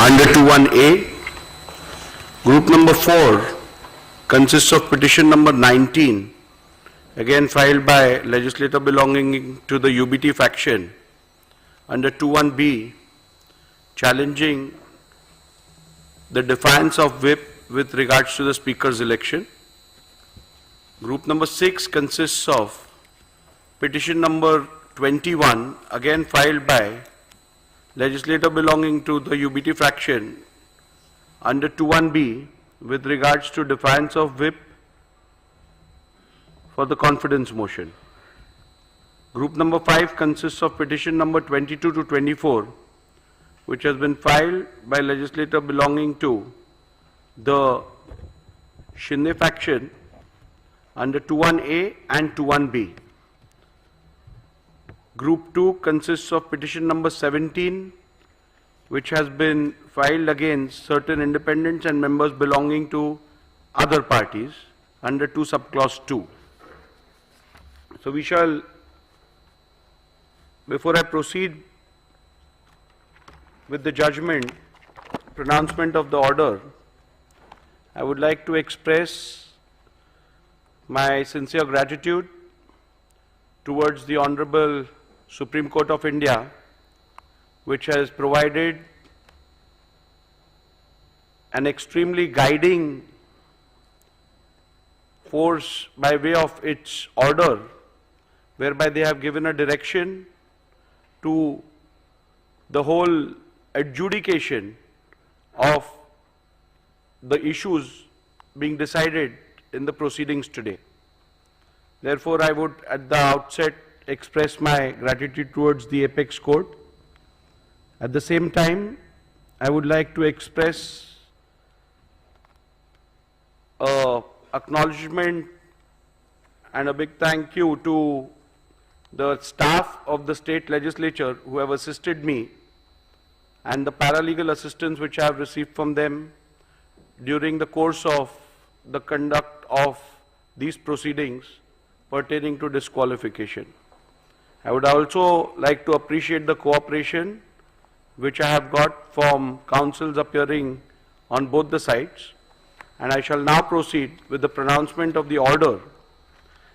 under 21A. Group number 4 consists of petition number 19, again filed by legislator belonging to the UBT faction, under 21B, challenging the defiance of whip with regards to the speaker's election. Group number 6 consists of petition number 21, again filed by legislator belonging to the UBT faction, under 21B, with regards to defiance of whip for the confidence motion. Group number 5 consists of petition number 22 to 24, which has been filed by legislator belonging to the Shinde faction under 21A and 21B. Group 2 consists of petition number 17, which has been filed against certain independents and members belonging to other parties under 2 subclause 2. So we shall, before I proceed with the judgment, pronouncement of the order, I would like to express my sincere gratitude towards the Honorable Supreme Court of India, which has provided an extremely guiding force by way of its order, whereby they have given a direction to the whole adjudication of the issues being decided in the proceedings today. Therefore, I would at the outset express my gratitude towards the Apex Court. At the same time, I would like to express acknowledgement and a big thank you to the staff of the state legislature who have assisted me and the paralegal assistance which I have received from them during the course of the conduct of these proceedings pertaining to disqualification. I would also like to appreciate the cooperation which I have got from counsels appearing on both the sides, and I shall now proceed with the pronouncement of the order.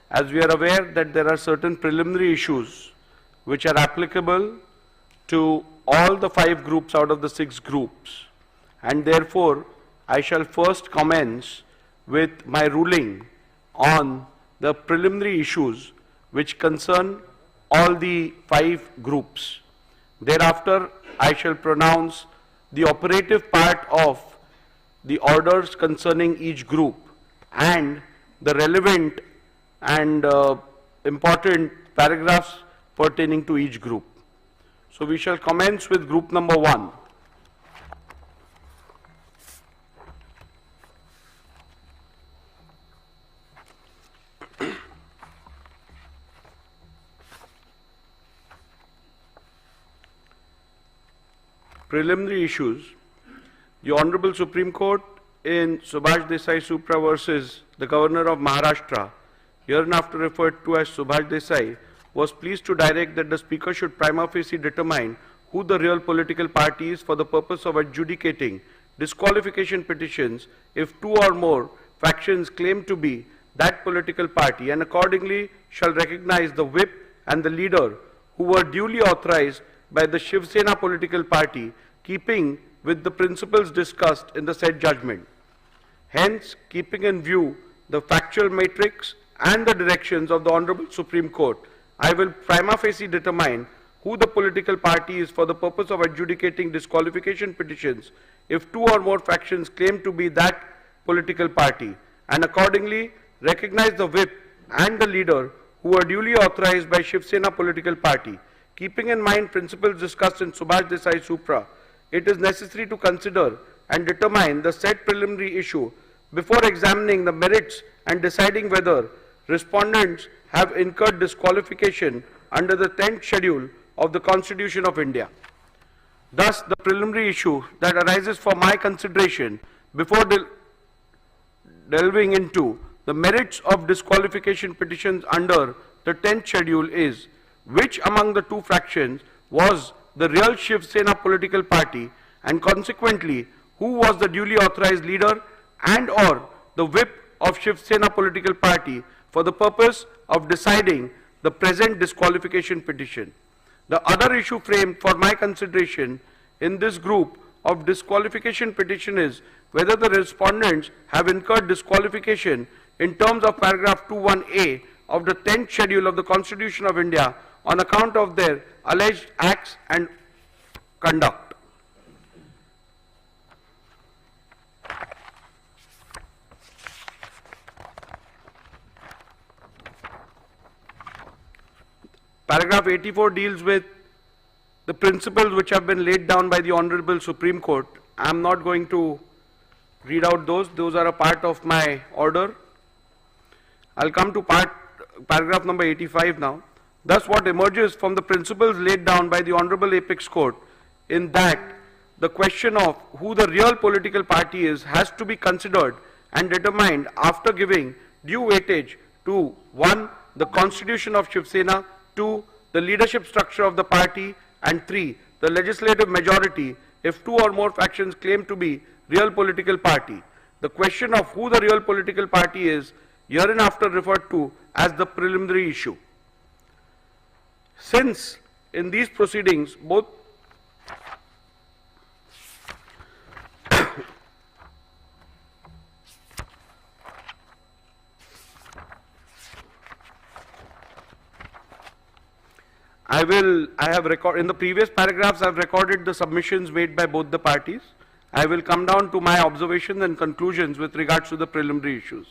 As we are aware that there are certain preliminary issues which are applicable to all the 5 groups out of the 6 groups, and therefore I shall first commence with my ruling on the preliminary issues which concern all the 5 groups. Thereafter, I shall pronounce the operative part of the orders concerning each group and the relevant and important paragraphs pertaining to each group. So we shall commence with group number 1. Preliminary issues. The Honorable Supreme Court in Subhash Desai Supra versus the Governor of Maharashtra, hereinafter referred to as Subhash Desai, was pleased to direct that the Speaker should prima facie determine who the real political party is for the purpose of adjudicating disqualification petitions if 2 or more factions claim to be that political party, and accordingly shall recognize the whip and the leader who were duly authorized by the Shiv Sena political party, keeping with the principles discussed in the said judgment. Hence, keeping in view the factual matrix and the directions of the Honorable Supreme Court, I will prima facie determine who the political party is for the purpose of adjudicating disqualification petitions if 2 or more factions claim to be that political party, and accordingly recognize the whip and the leader who are duly authorized by Shiv Sena political party. Keeping in mind principles discussed in Subhash Desai Supra, it is necessary to consider and determine the said preliminary issue before examining the merits and deciding whether respondents have incurred disqualification under the 10th schedule of the Constitution of India. Thus, the preliminary issue that arises for my consideration before delving into the merits of disqualification petitions under the 10th schedule is, which among the 2 fractions was the real Shiv Sena political party and consequently who was the duly authorized leader and or the whip of Shiv Sena political party for the purpose of deciding the present disqualification petition. The other issue framed for my consideration in this group of disqualification petition is whether the respondents have incurred disqualification in terms of paragraph 21A of the 10th schedule of the Constitution of India on account of their alleged acts and conduct. Paragraph 84 deals with the principles which have been laid down by the Honorable Supreme Court. I am not going to read out those are a part of my order. I'll come to paragraph number 85 now. Thus, what emerges from the principles laid down by the Honorable Apex Court in that the question of who the real political party is has to be considered and determined after giving due weightage to 1. The Constitution of Shiv Sena, 2. The leadership structure of the party, and 3. The legislative majority if two or more factions claim to be real political party. The question of who the real political party is hereinafter referred to as the preliminary issue. Since in these proceedings both in the previous paragraphs I have recorded the submissions made by both the parties. I will come down to my observations and conclusions with regards to the preliminary issues.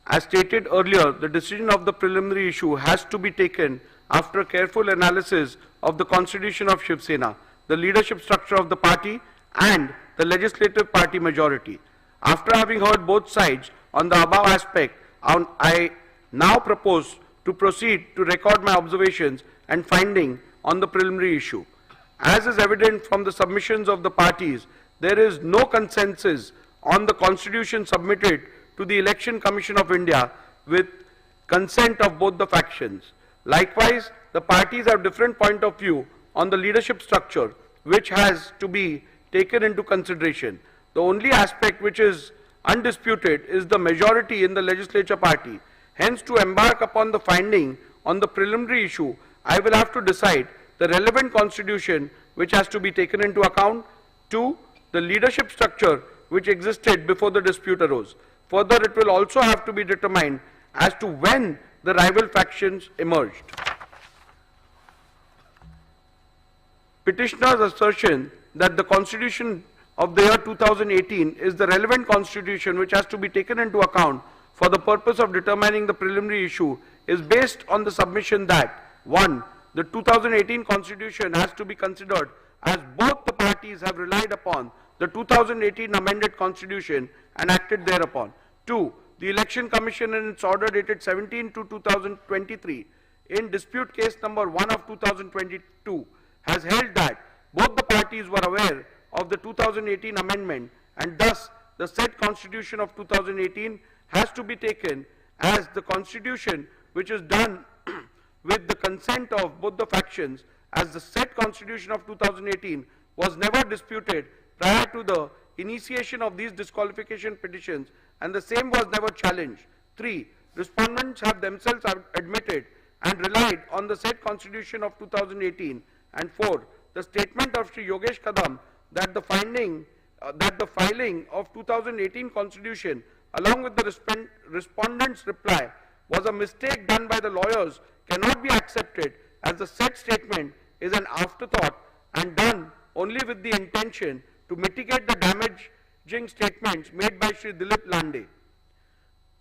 As stated earlier, the decision of the preliminary issue has to be taken after careful analysis of the Constitution of Shiv Sena, the leadership structure of the party and the legislative party majority. After having heard both sides on the above aspect, I now propose to proceed to record my observations and finding on the preliminary issue. As is evident from the submissions of the parties, there is no consensus on the Constitution submitted to the Election Commission of India with consent of both the factions. Likewise, the parties have different point of view on the leadership structure which has to be taken into consideration. The only aspect which is undisputed is the majority in the legislature party. Hence, to embark upon the finding on the preliminary issue, I will have to decide the relevant constitution which has to be taken into account. 2. The leadership structure which existed before the dispute arose. Further, it will also have to be determined as to when the rival factions emerged. Petitioner's assertion that the Constitution of the year 2018 is the relevant constitution which has to be taken into account for the purpose of determining the preliminary issue is based on the submission that 1. The 2018 Constitution has to be considered as both the parties have relied upon the 2018 amended Constitution and acted thereupon. 2. The Election Commission in its order dated 17/2/2023 in dispute case number 1 of 2022 has held that both the parties were aware of the 2018 amendment and thus the said Constitution of 2018 has to be taken as the Constitution which is done with the consent of both the factions, as the said Constitution of 2018 was never disputed prior to the initiation of these disqualification petitions and the same was never challenged. 3. Respondents have themselves admitted and relied on the said Constitution of 2018. And 4. The statement of Sri Yogesh Kadam that the filing of 2018 Constitution along with the respondent's reply was a mistake done by the lawyers cannot be accepted, as the said statement is an afterthought and done only with the intention to mitigate the damaging statements made by Sri Dilip Lande.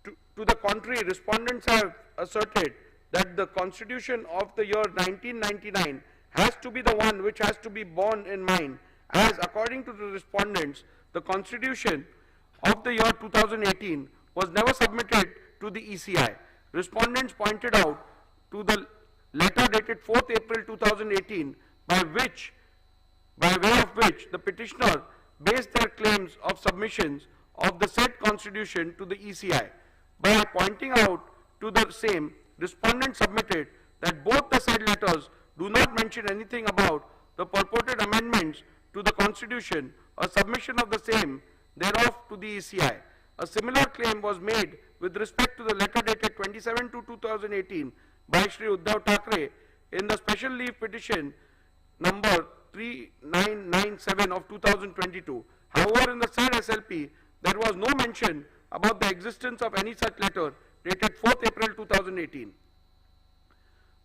To the contrary, respondents have asserted that the Constitution of the year 1999 has to be the one which has to be borne in mind, as according to the respondents, the Constitution of the year 2018 was never submitted to the ECI. Respondents pointed out to the letter dated 4th April 2018 by way of which the petitioner based their claims of submissions of the said Constitution to the ECI. By pointing out to the same, respondents submitted that both the said letters do not mention anything about the purported amendments to the Constitution or submission of the same thereof to the ECI. A similar claim was made with respect to the letter dated 27/2/2018 by Shri Uddhav Thackeray in the special leave petition number 3997 of 2022. However, in the said SLP, there was no mention about the existence of any such letter dated 4th April 2018.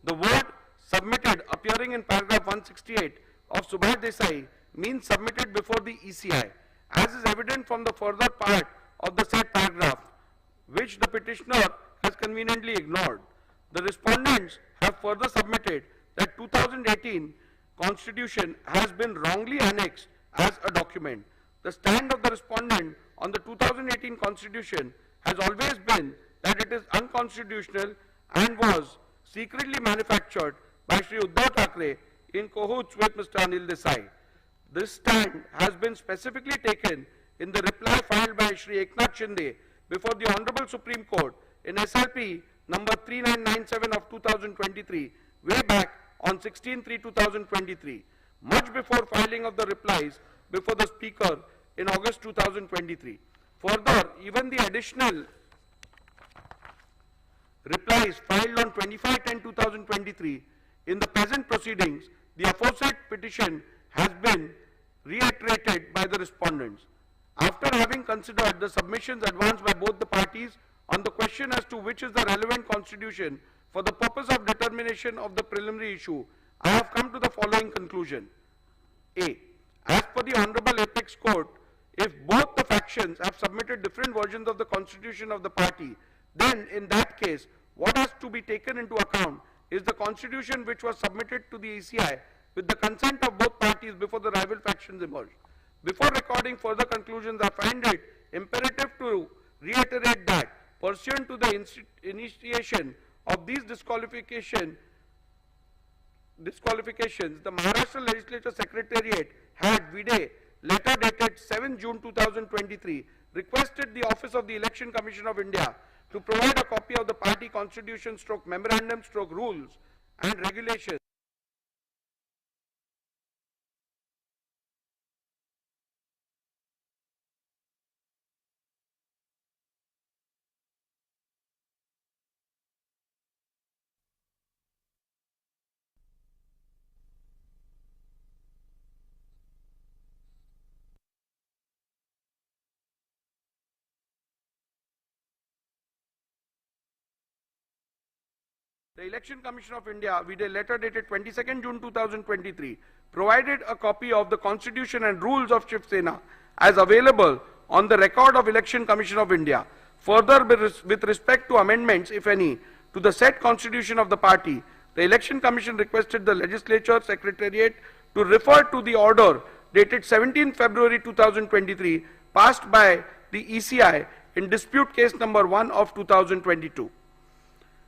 The word submitted appearing in paragraph 168 of Subhash Desai means submitted before the ECI, as is evident from the further part of the said paragraph, which the petitioner has conveniently ignored. The respondents have further submitted that 2018 Constitution has been wrongly annexed as a document. The stand of the respondent on the 2018 Constitution has always been that it is unconstitutional and was secretly manufactured by Shri Uddhav Thackeray in cahoots with Mr. Anil Desai. This stand has been specifically taken in the reply filed by Shri Eknath Shinde before the Honorable Supreme Court in SLP number 3997 of 2023, way back on 16/3/2023, much before filing of the replies before the Speaker in August 2023. Further, even the additional replies filed on 25/10/2023 in the present proceedings, the aforesaid petition has been reiterated by the respondents. After having considered the submissions advanced by both the parties on the question as to which is the relevant constitution for the purpose of determination of the preliminary issue, I have come to the following conclusion. A. As per the Honorable Apex Court, if both the factions have submitted different versions of the constitution of the party, then in that case, what has to be taken into account is the constitution which was submitted to the ECI with the consent of both parties before the rival factions emerged. Before recording further conclusions, I find it imperative to reiterate that, pursuant to the initiation of these disqualifications, the Maharashtra Legislature Secretariat had vide letter dated 7 June 2023 requested the Office of the Election Commission of India to provide a copy of the party constitution / memorandum / rules and regulations The Election Commission of India, with a letter dated 22nd June 2023, provided a copy of the Constitution and rules of Shiv Sena as available on the record of Election Commission of India. Further, with respect to amendments, if any, to the said Constitution of the party, the Election Commission requested the Legislature Secretariat to refer to the order dated 17 February 2023, passed by the ECI in dispute case number 1 of 2022.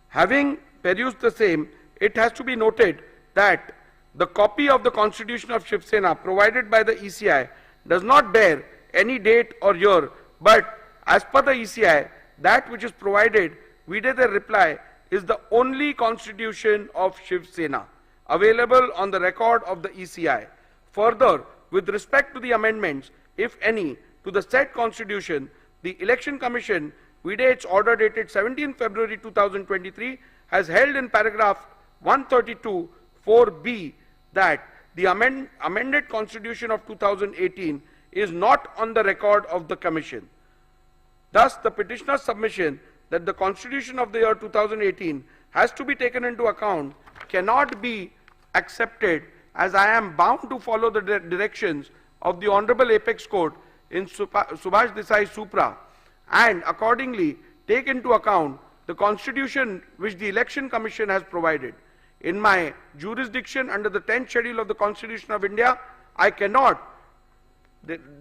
Having perused the same, it has to be noted that the copy of the Constitution of Shiv Sena provided by the ECI does not bear any date or year, but as per the ECI, that which is provided vide the reply is the only Constitution of Shiv Sena available on the record of the ECI. Further, with respect to the amendments, if any, to the said Constitution, the Election Commission, vide its order dated 17 February 2023, has held in paragraph 132 4b that the amended Constitution of 2018 is not on the record of the Commission. Thus, the petitioner's submission that the Constitution of the year 2018 has to be taken into account cannot be accepted, as I am bound to follow the directions of the Honorable Apex Court in Subhash Desai Supra, and accordingly take into account the Constitution which the Election Commission has provided. In my jurisdiction under the 10th schedule of the Constitution of India, I cannot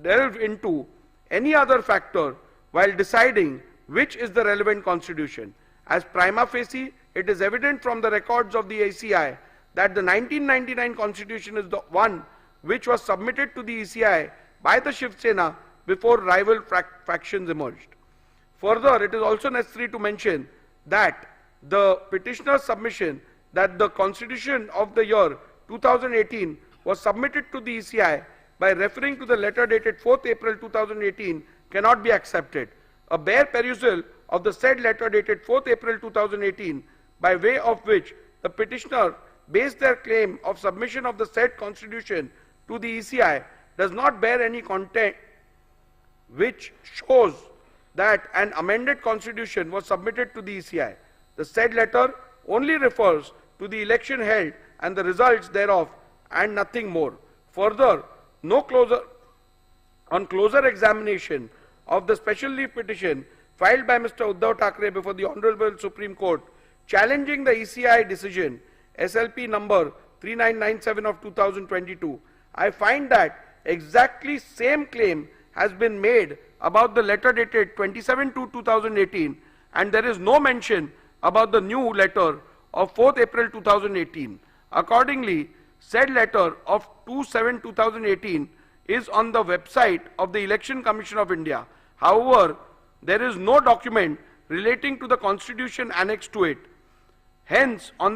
delve into any other factor while deciding which is the relevant Constitution. As prima facie, it is evident from the records of the ECI that the 1999 Constitution is the one which was submitted to the ECI by the Shiv Sena before rival factions emerged. Further, it is also necessary to mention that the petitioner's submission that the Constitution of the year 2018 was submitted to the ECI by referring to the letter dated 4th April 2018 cannot be accepted. A bare perusal of the said letter dated 4th April 2018, by way of which the petitioner based their claim of submission of the said constitution to the ECI, does not bear any content which shows that an amended constitution was submitted to the ECI. The said letter only refers to the election held and the results thereof, and nothing more. Further, on closer examination of the special leave petition filed by Mr. Uddhav Thackeray before the Honorable Supreme Court, challenging the ECI decision SLP number 3997 of 2022, I find that exactly same claim has been made about the letter dated 27/2/2018, and there is no mention about the new letter of 4th April 2018. Accordingly, said letter of 2/7/2018 is on the website of the Election Commission of India. However, there is no document relating to the constitution annexed to it. Hence, on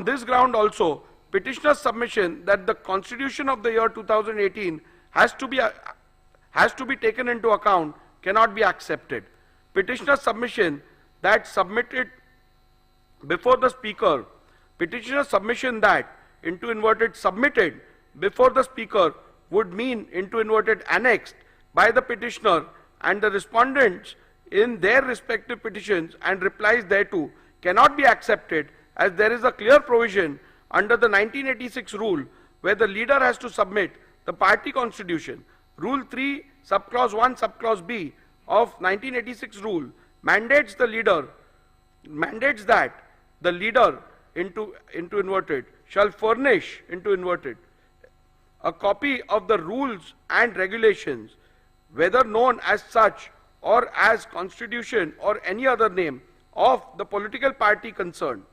this ground also, petitioner's submission that the constitution of the year 2018 has to be taken into account cannot be accepted. Petitioner's submission that submitted before the speaker, petitioner's submission that into inverted submitted before the speaker would mean into inverted annexed by the petitioner and the respondents in their respective petitions and replies thereto cannot be accepted, as there is a clear provision under the 1986 rule where the leader has to submit the party constitution. Rule 3 subclause 1 subclause B of 1986 rule mandates that the leader into inverted shall furnish into inverted a copy of the rules and regulations, whether known as such or as constitution or any other name, of the political party concerned.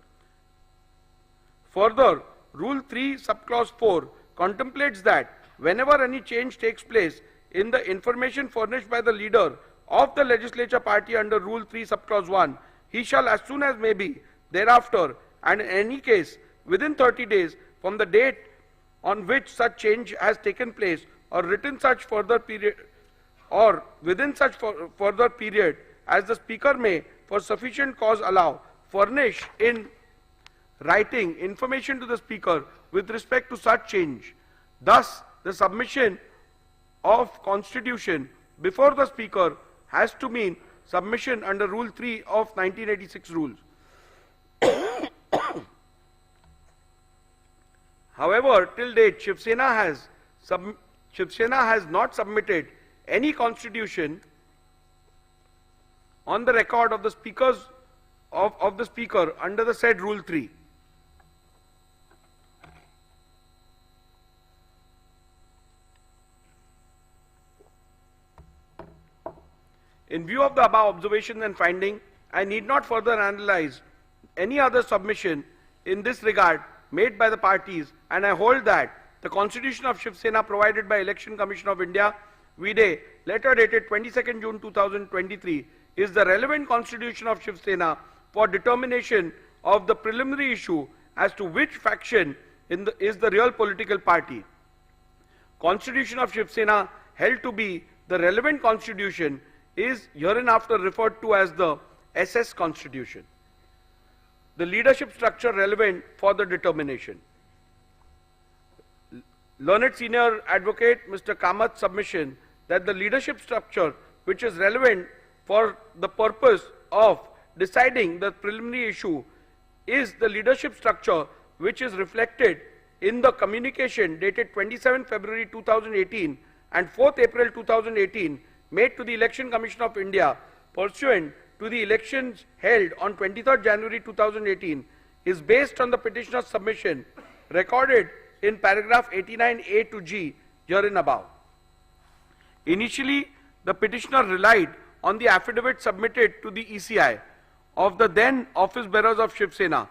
Further, Rule 3 subclause 4 contemplates that whenever any change takes place in the information furnished by the leader of the legislature party under Rule 3 subclause 1, he shall as soon as may be thereafter, and in any case within 30 days from the date on which such change has taken place, or within such further period as the speaker may for sufficient cause allow, furnish in writing information to the speaker with respect to such change. Thus, the submission of constitution before the speaker has to mean submission under Rule 3 of 1986 rules. However, till date, Shivsena has not submitted any constitution on the record of the speakers of the speaker under the said Rule 3. In view of the above observations and finding, I need not further analyze any other submission in this regard made by the parties, and I hold that the Constitution of Shiv Sena provided by Election Commission of India, V-Day, letter dated 22nd June 2023, is the relevant Constitution of Shiv Sena for determination of the preliminary issue as to which faction is the real political party. Constitution of Shiv Sena held to be the relevant constitution is hereinafter referred to as the SS Constitution. The leadership structure relevant for the determination. Learned Senior Advocate Mr. Kamath's submission that the leadership structure which is relevant for the purpose of deciding the preliminary issue is the leadership structure which is reflected in the communication dated 27 February 2018 and 4th April 2018 made to the Election Commission of India pursuant to the elections held on 23rd January 2018 is based on the petitioner's submission recorded in paragraph 89A to G herein above. Initially, the petitioner relied on the affidavit submitted to the ECI of the then office bearers of Shiv Sena,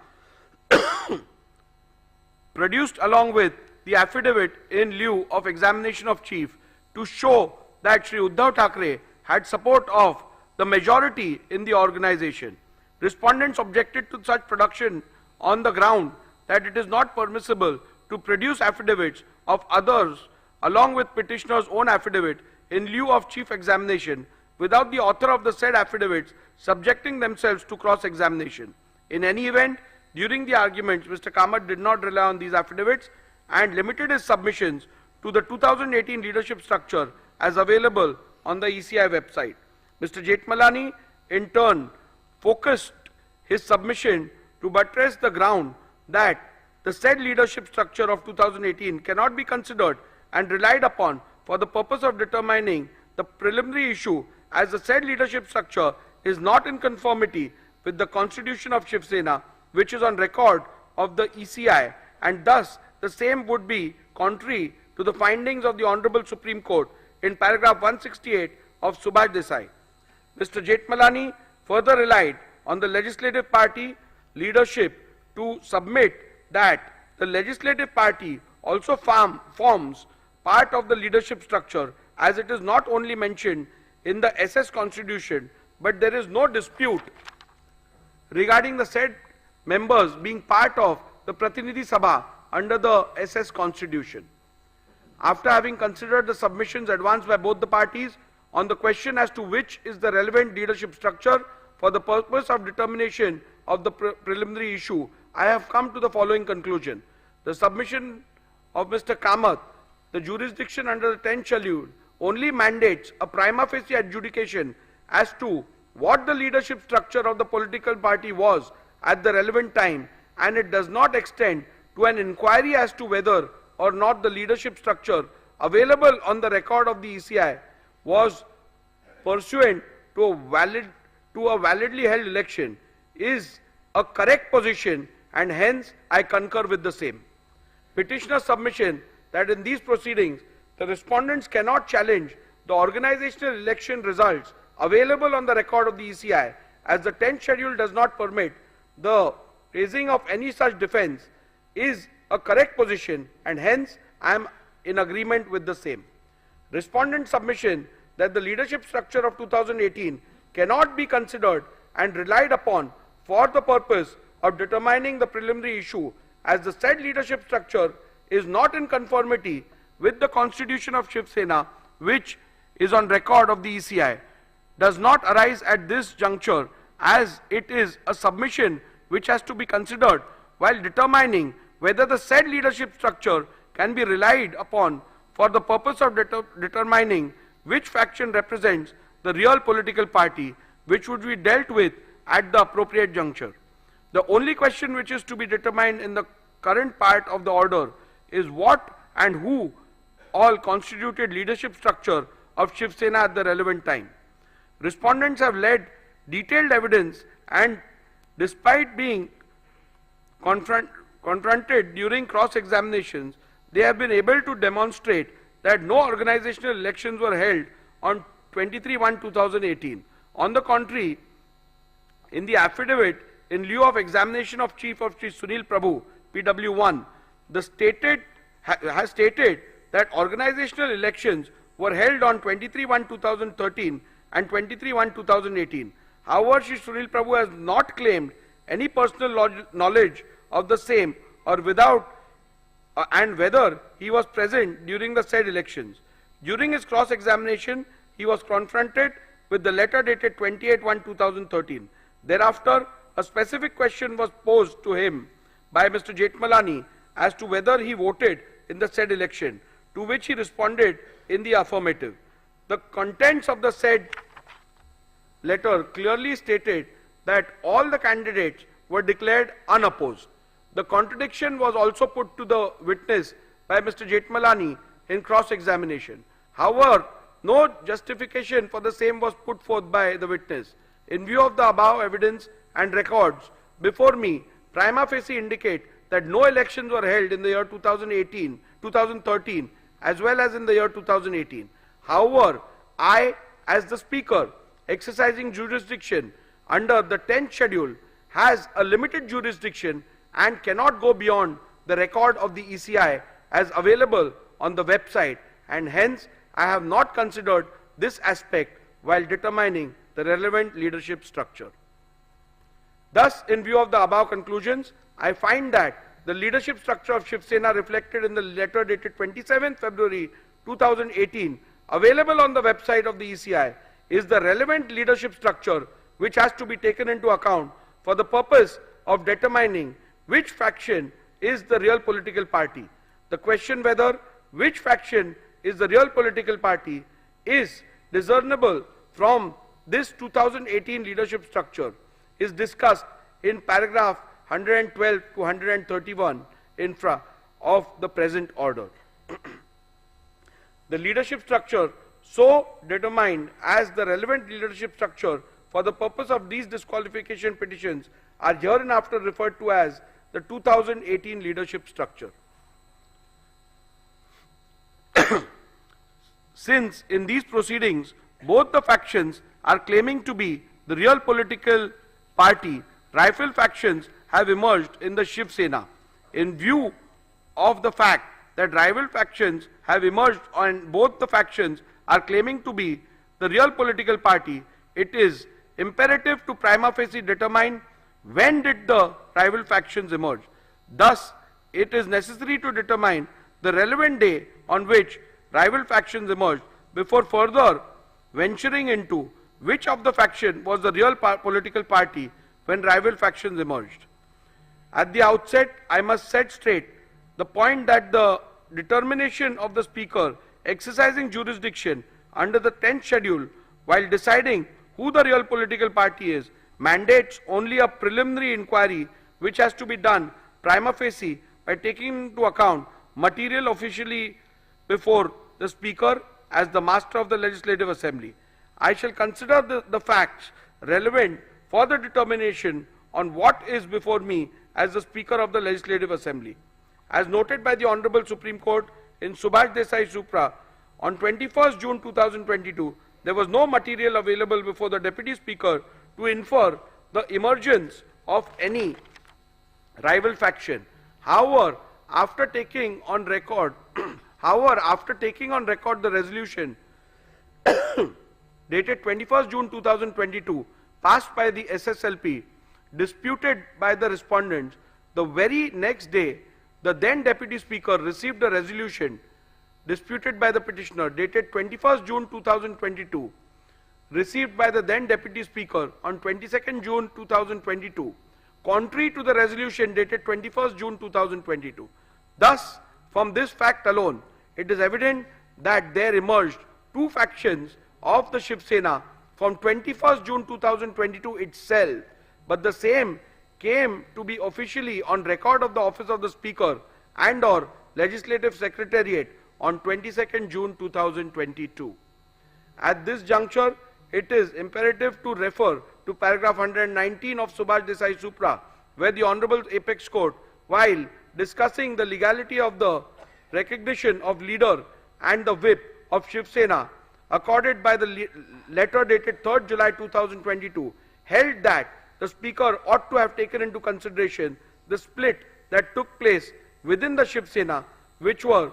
produced along with the affidavit in lieu of examination of chief to show that Shri Uddhav Thackeray had support of the majority in the organization. Respondents objected to such production on the ground that it is not permissible to produce affidavits of others along with petitioner's own affidavit in lieu of chief examination without the author of the said affidavits subjecting themselves to cross-examination. In any event, during the arguments, Mr. Kamath did not rely on these affidavits and limited his submissions to the 2018 leadership structure as available on the ECI website. Mr. Jethmalani, in turn, focused his submission to buttress the ground that the said leadership structure of 2018 cannot be considered and relied upon for the purpose of determining the preliminary issue, as the said leadership structure is not in conformity with the constitution of Shiv Sena, which is on record of the ECI, and thus the same would be contrary to the findings of the Honorable Supreme Court in paragraph 168 of Subhash Desai. Mr. Jethmalani further relied on the legislative party leadership to submit that the legislative party also forms part of the leadership structure, as it is not only mentioned in the SS Constitution, but there is no dispute regarding the said members being part of the Pratinidhi Sabha under the SS Constitution. After having considered the submissions advanced by both the parties on the question as to which is the relevant leadership structure for the purpose of determination of the preliminary issue, I have come to the following conclusion. The submission of Mr. Kamath, the jurisdiction under the 10th schedule, only mandates a prima facie adjudication as to what the leadership structure of the political party was at the relevant time, and it does not extend to an inquiry as to whether or not the leadership structure available on the record of the ECI was pursuant to a validly held election is a correct position, and hence I concur with the same. Petitioner's submission that in these proceedings the respondents cannot challenge the organizational election results available on the record of the ECI, as the 10th schedule does not permit the raising of any such defense, is a correct position, and hence I am in agreement with the same. Respondent submission that the leadership structure of 2018 cannot be considered and relied upon for the purpose of determining the preliminary issue, as the said leadership structure is not in conformity with the constitution of Shiv Sena, which is on record of the ECI, does not arise at this juncture, as it is a submission which has to be considered while determining whether the said leadership structure can be relied upon for the purpose of determining which faction represents the real political party, which would be dealt with at the appropriate juncture. The only question which is to be determined in the current part of the order is what and who all constituted leadership structure of Shiv Sena at the relevant time. Respondents have led detailed evidence, and despite being confronted during cross-examinations, they have been able to demonstrate that no organizational elections were held on 23/1/2018. On the contrary, in the affidavit in lieu of examination of Chief of Shri Sunil Prabhu, PW1, has stated that organizational elections were held on 23/1/2013 and 23/1/2018. However, Shri Sunil Prabhu has not claimed any personal knowledge of the same or without and whether he was present during the said elections. During his cross-examination, he was confronted with the letter dated 28/1/2013. Thereafter, a specific question was posed to him by Mr. Jethmalani as to whether he voted in the said election, to which he responded in the affirmative. The contents of the said letter clearly stated that all the candidates were declared unopposed. The contradiction was also put to the witness by Mr. Jethmalani in cross-examination. However, no justification for the same was put forth by the witness. In view of the above evidence and records before me, prima facie indicate that no elections were held in the year 2013 as well as in the year 2018. However, I, as the Speaker, exercising jurisdiction under the 10th schedule, has a limited jurisdiction and cannot go beyond the record of the ECI as available on the website, and hence I have not considered this aspect while determining the relevant leadership structure. Thus, in view of the above conclusions, I find that the leadership structure of Shiv Sena reflected in the letter dated 27th February 2018, available on the website of the ECI, is the relevant leadership structure which has to be taken into account for the purpose of determining which faction is the real political party. The question whether which faction is the real political party is discernible from this 2018 leadership structure is discussed in paragraph 112 to 131 infra of the present order. The leadership structure so determined as the relevant leadership structure for the purpose of these disqualification petitions are hereinafter referred to as the 2018 leadership structure. Since in these proceedings both the factions are claiming to be the real political party, rival factions have emerged in the Shiv Sena. In view of the fact that rival factions have emerged and both the factions are claiming to be the real political party, it is imperative to prima facie determine when did the rival factions emerge. Thus, it is necessary to determine the relevant day on which rival factions emerged before further venturing into which of the faction was the real political party when rival factions emerged. At the outset, I must set straight the point that the determination of the Speaker exercising jurisdiction under the 10th schedule while deciding who the real political party is mandates only a preliminary inquiry which has to be done prima facie by taking into account material officially before the Speaker as the Master of the Legislative Assembly. I shall consider the facts relevant for the determination on what is before me as the Speaker of the Legislative Assembly. As noted by the Honorable Supreme Court in Subhash Desai Supra, on 21st June 2022, there was no material available before the Deputy Speaker to infer the emergence of any rival faction. However, after taking on record the resolution dated 21st June 2022 passed by the SSLP, disputed by the respondents, the very next day the then Deputy Speaker received a resolution disputed by the petitioner dated 21st June 2022, received by the then Deputy Speaker on 22nd June 2022, contrary to the resolution dated 21st June 2022. Thus, from this fact alone, it is evident that there emerged two factions of the Shiv Sena from 21st June 2022 itself, but the same came to be officially on record of the office of the Speaker and or Legislative Secretariat on 22nd June 2022. At this juncture, it is imperative to refer to paragraph 119 of Subhash Desai Supra, where the Honorable Apex Court, while discussing the legality of the recognition of leader and the whip of Shiv Sena accorded by the letter dated 3rd July 2022, held that the Speaker ought to have taken into consideration the split that took place within the Shiv Sena, which were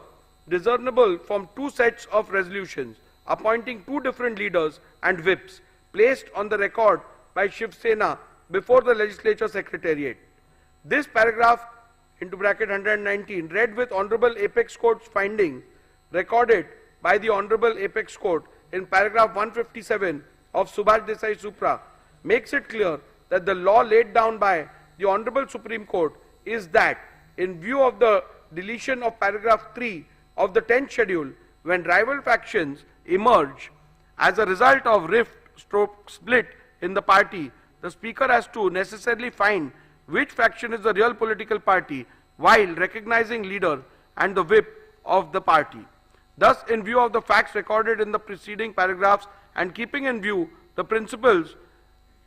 discernible from two sets of resolutions appointing two different leaders and whips placed on the record by Shiv Sena before the Legislature Secretariat. This paragraph into bracket 119 read with Honorable Apex Court's finding recorded by the Honorable Apex Court in paragraph 157 of Subhash Desai Supra makes it clear that the law laid down by the Honorable Supreme Court is that in view of the deletion of paragraph 3 of the 10th schedule, when rival factions emerge as a result of rift/split in the party, the Speaker has to necessarily find which faction is the real political party while recognizing leader and the whip of the party. Thus, in view of the facts recorded in the preceding paragraphs and keeping in view the principles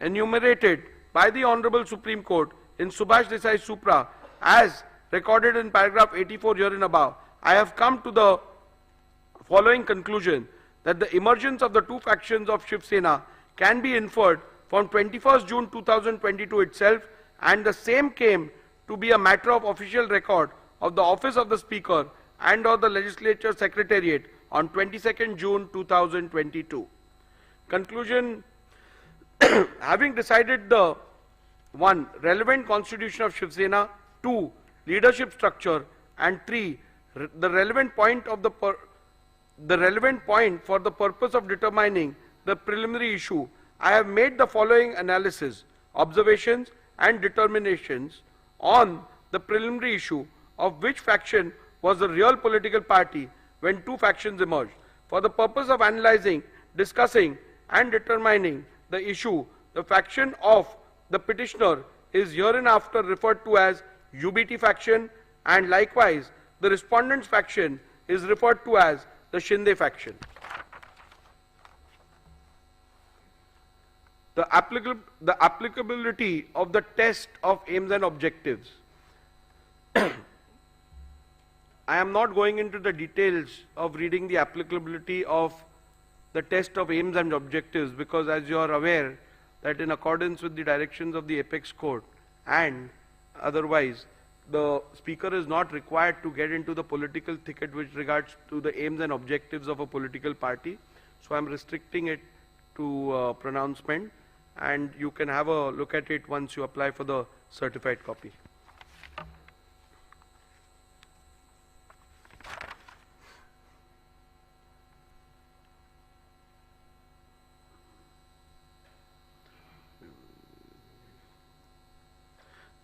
enumerated by the Honorable Supreme Court in Subhash Desai Supra as recorded in paragraph 84 herein above, I have come to the following conclusion that the emergence of the two factions of Shiv Sena can be inferred from 21st June 2022 itself, and the same came to be a matter of official record of the office of the Speaker and or the Legislature Secretariat on 22nd June 2022. Conclusion: having decided the 1. relevant constitution of Shiv Sena, 2. leadership structure, and 3. the relevant point of the the relevant point for the purpose of determining the preliminary issue, I have made the following analysis, observations and determinations on the preliminary issue of which faction was the real political party when two factions emerged. For the purpose of analyzing, discussing and determining the issue, the faction of the petitioner is hereinafter referred to as UBT faction, and likewise the respondent's faction is referred to as the Shinde faction. The applicability of the test of aims and objectives. I am not going into the details of reading the applicability of the test of aims and objectives, because as you are aware that in accordance with the directions of the Apex Court and otherwise, the speaker is not required to get into the political thicket with regards to the aims and objectives of a political party. So I am restricting it to pronouncement, and you can have a look at it once you apply for the certified copy.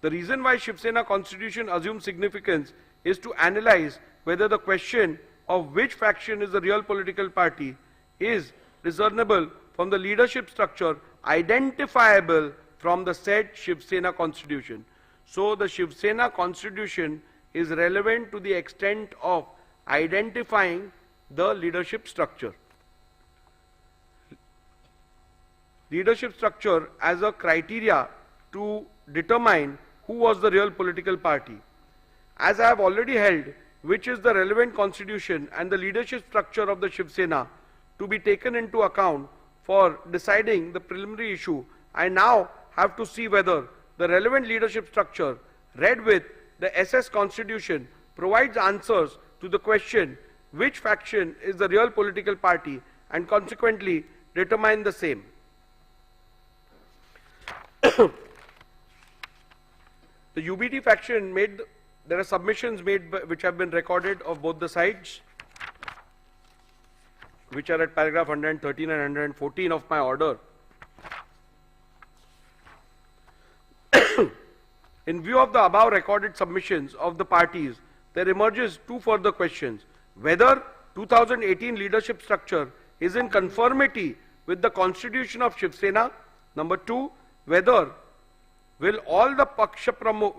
The reason why Shiv Sena constitution assumes significance is to analyze whether the question of which faction is the real political party is discernible from the leadership structure identifiable from the said Shiv Sena constitution. So the Shiv Sena constitution is relevant to the extent of identifying the leadership structure. Leadership structure as a criteria to determine who was the real political party. As I have already held which is the relevant constitution and the leadership structure of the Shiv Sena to be taken into account for deciding the preliminary issue, I now have to see whether the relevant leadership structure read with the SS constitution provides answers to the question which faction is the real political party and consequently determine the same. The UBT faction made, there are submissions made which have been recorded of both the sides, which are at paragraph 113 and 114 of my order. In view of the above recorded submissions of the parties, there emerges two further questions. Whether 2018 leadership structure is in conformity with the constitution of Shiv Sena. Number two, whether will all the Paksha Pramukh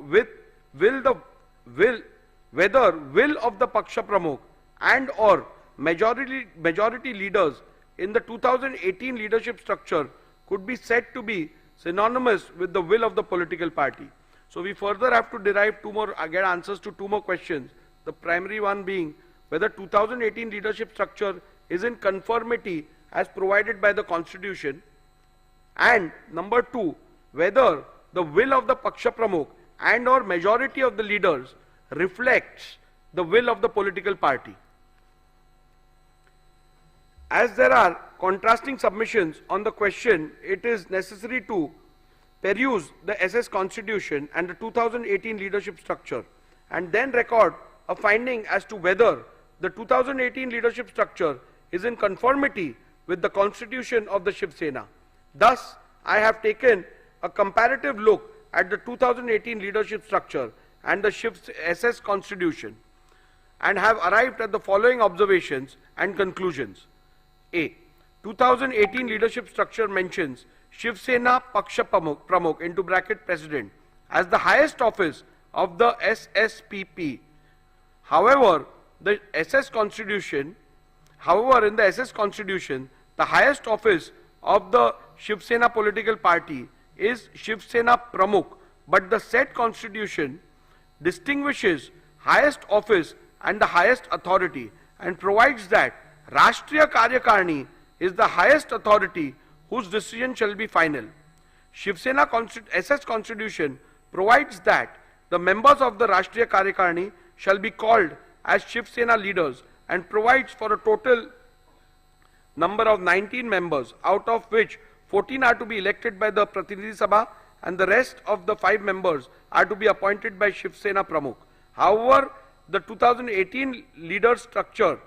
whether will of the Paksha Pramukh and or majority leaders in the 2018 leadership structure could be said to be synonymous with the will of the political party. So we further have to derive get answers to two more questions. The primary one being whether 2018 leadership structure is in conformity as provided by the constitution, and number two, whether the will of the Paksha Pramukh and or majority of the leaders reflects the will of the political party. As there are contrasting submissions on the question, it is necessary to peruse the SS constitution and the 2018 leadership structure and then record a finding as to whether the 2018 leadership structure is in conformity with the constitution of the Shiv Sena. Thus, I have taken a comparative look at the 2018 leadership structure and the SS constitution and have arrived at the following observations and conclusions. A. 2018 leadership structure mentions Shiv Sena Paksha Pramukh into bracket president as the highest office of the SSPP. However, in the SS constitution, the highest office of the Shiv Sena political party is Shiv Sena Pramukh, but the said constitution distinguishes highest office and the highest authority and provides that Rashtriya Karyakarni is the highest authority whose decision shall be final. Shiv Sena SS constitution provides that the members of the Rashtriya Karyakarni shall be called as Shiv Sena leaders and provides for a total number of 19 members, out of which 14 are to be elected by the Pratinidhi Sabha and the rest of the 5 members are to be appointed by Shiv Sena Pramukh. However, the 2018 leader structure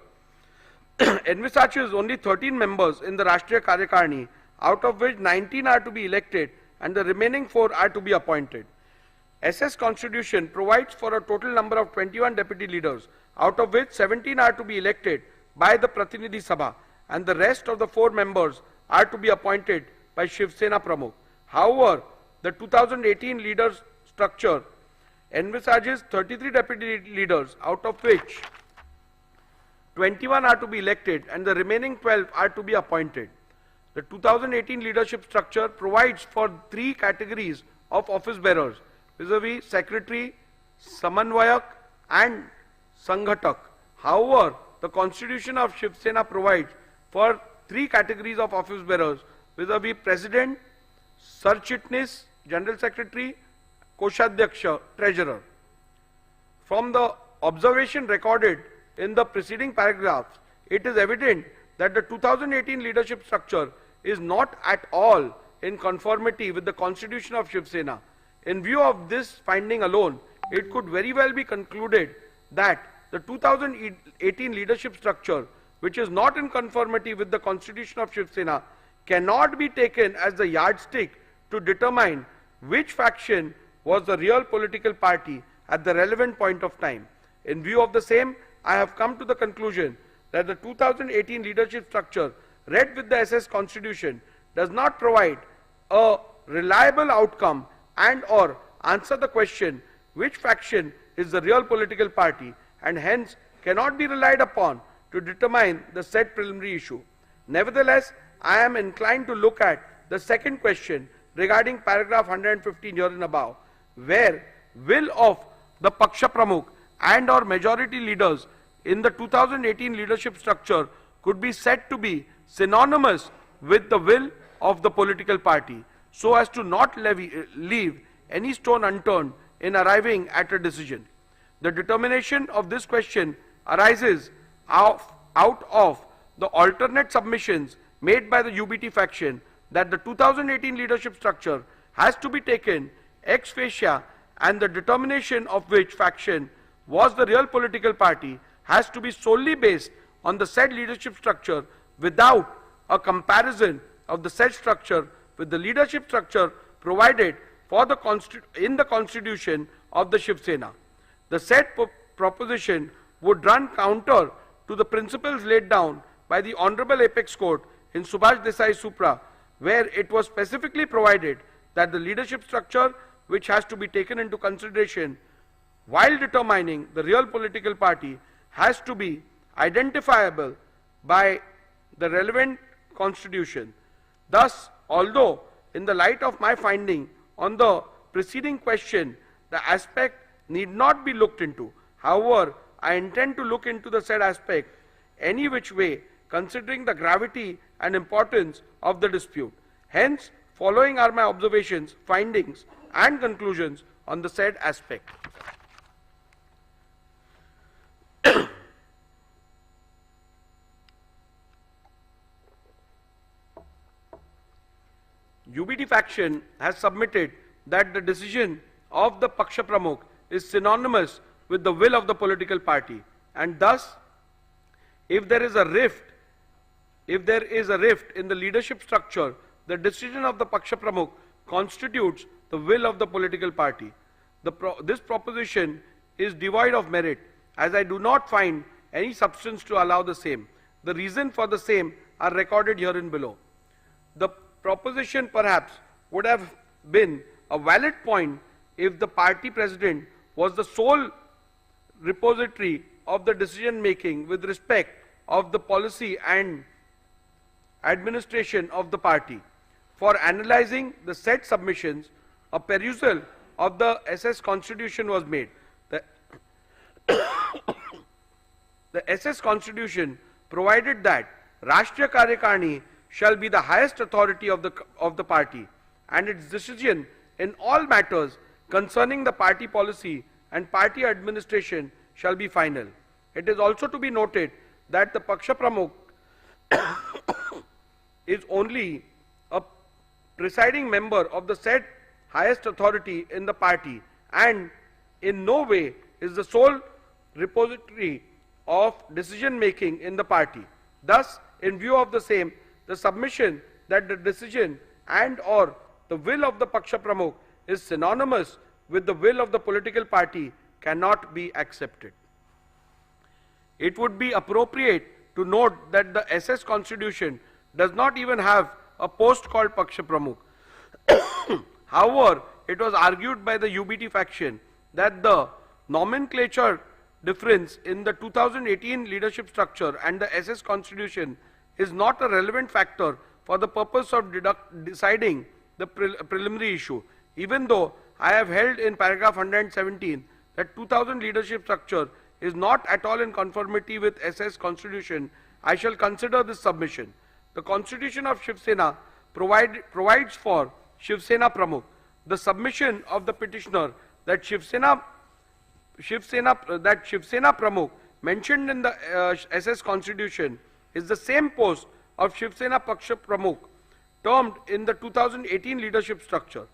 envisages only 13 members in the Rashtriya Karyakarni, out of which 19 are to be elected and the remaining 4 are to be appointed. SS Constitution provides for a total number of 21 deputy leaders, out of which 17 are to be elected by the Pratinidhi Sabha and the rest of the 4 members are to be appointed by Shiv Sena Pramukh. However, the 2018 leaders structure envisages 33 deputy leaders, out of which 21 are to be elected and the remaining 12 are to be appointed. The 2018 leadership structure provides for 3 categories of office bearers, vis-a-vis Secretary, Samanvayak and Sanghatak. However, the Constitution of Shiv Sena provides for 3 categories of office bearers, vis-a-vis President, Sarchitnis, General Secretary, Koshadhyaksha, Treasurer. From the observation recorded in the preceding paragraphs, it is evident that the 2018 leadership structure is not at all in conformity with the Constitution of Shiv Sena. In view of this finding alone, it could very well be concluded that the 2018 leadership structure, which is not in conformity with the Constitution of Shiv Sena, cannot be taken as the yardstick to determine which faction was the real political party at the relevant point of time. In view of the same, I have come to the conclusion that the 2018 leadership structure read with the SS Constitution does not provide a reliable outcome and or answer the question which faction is the real political party, and hence cannot be relied upon to determine the said preliminary issue. Nevertheless, I am inclined to look at the second question regarding paragraph 115 herein above, where will of the Paksha Pramukh and or majority leaders in the 2018 leadership structure could be said to be synonymous with the will of the political party, so as to not leave any stone unturned in arriving at a decision. The determination of this question arises out of the alternate submissions made by the UBT faction that the 2018 leadership structure has to be taken ex facie, and the determination of which faction was the real political party has to be solely based on the said leadership structure without a comparison of the said structure with the leadership structure provided for in the Constitution of the Shiv Sena. The said proposition would run counter to the principles laid down by the Honorable Apex Court in Subhash Desai Supra, where it was specifically provided that the leadership structure which has to be taken into consideration while determining the real political party has to be identifiable by the relevant constitution. Thus, although in the light of my finding on the preceding question, the aspect need not be looked into, however, I intend to look into the said aspect any which way, considering the gravity and importance of the dispute. Hence, following are my observations, findings and conclusions on the said aspect. UBT faction has submitted that the decision of the Paksha Pramukh is synonymous with the will of the political party, and thus if there is a rift in the leadership structure, the decision of the Paksha Pramukh constitutes the will of the political party. This proposition is devoid of merit, as I do not find any substance to allow the same. The reason for the same are recorded herein below. The proposition perhaps would have been a valid point if the party president was the sole repository of the decision making with respect of the policy and administration of the party. For analyzing the said submissions, a perusal of the SS Constitution was made. The SS Constitution provided that Rashtriya Karyakarni shall be the highest authority of the party, and its decision in all matters concerning the party policy and party administration shall be final. It is also to be noted that the Paksha Pramukh is only a presiding member of the said highest authority in the party, and in no way is the sole repository of decision making in the party. Thus, in view of the same, the submission that the decision and or the will of the Paksha Pramukh is synonymous with the will of the political party cannot be accepted. It would be appropriate to note that the SS Constitution does not even have a post called Paksha Pramukh. However, it was argued by the UBT faction that the nomenclature difference in the 2018 leadership structure and the SS Constitution is not a relevant factor for the purpose of deciding the preliminary issue. Even though I have held in paragraph 117 that 2000 leadership structure is not at all in conformity with SS Constitution, I shall consider this submission. The Constitution of Shiv Sena provides for Shiv Sena Pramukh. The submission of the petitioner that Shiv Sena Pramukh mentioned in the SS Constitution is the same post of Shiv Sena Paksha Pramukh termed in the 2018 leadership structure.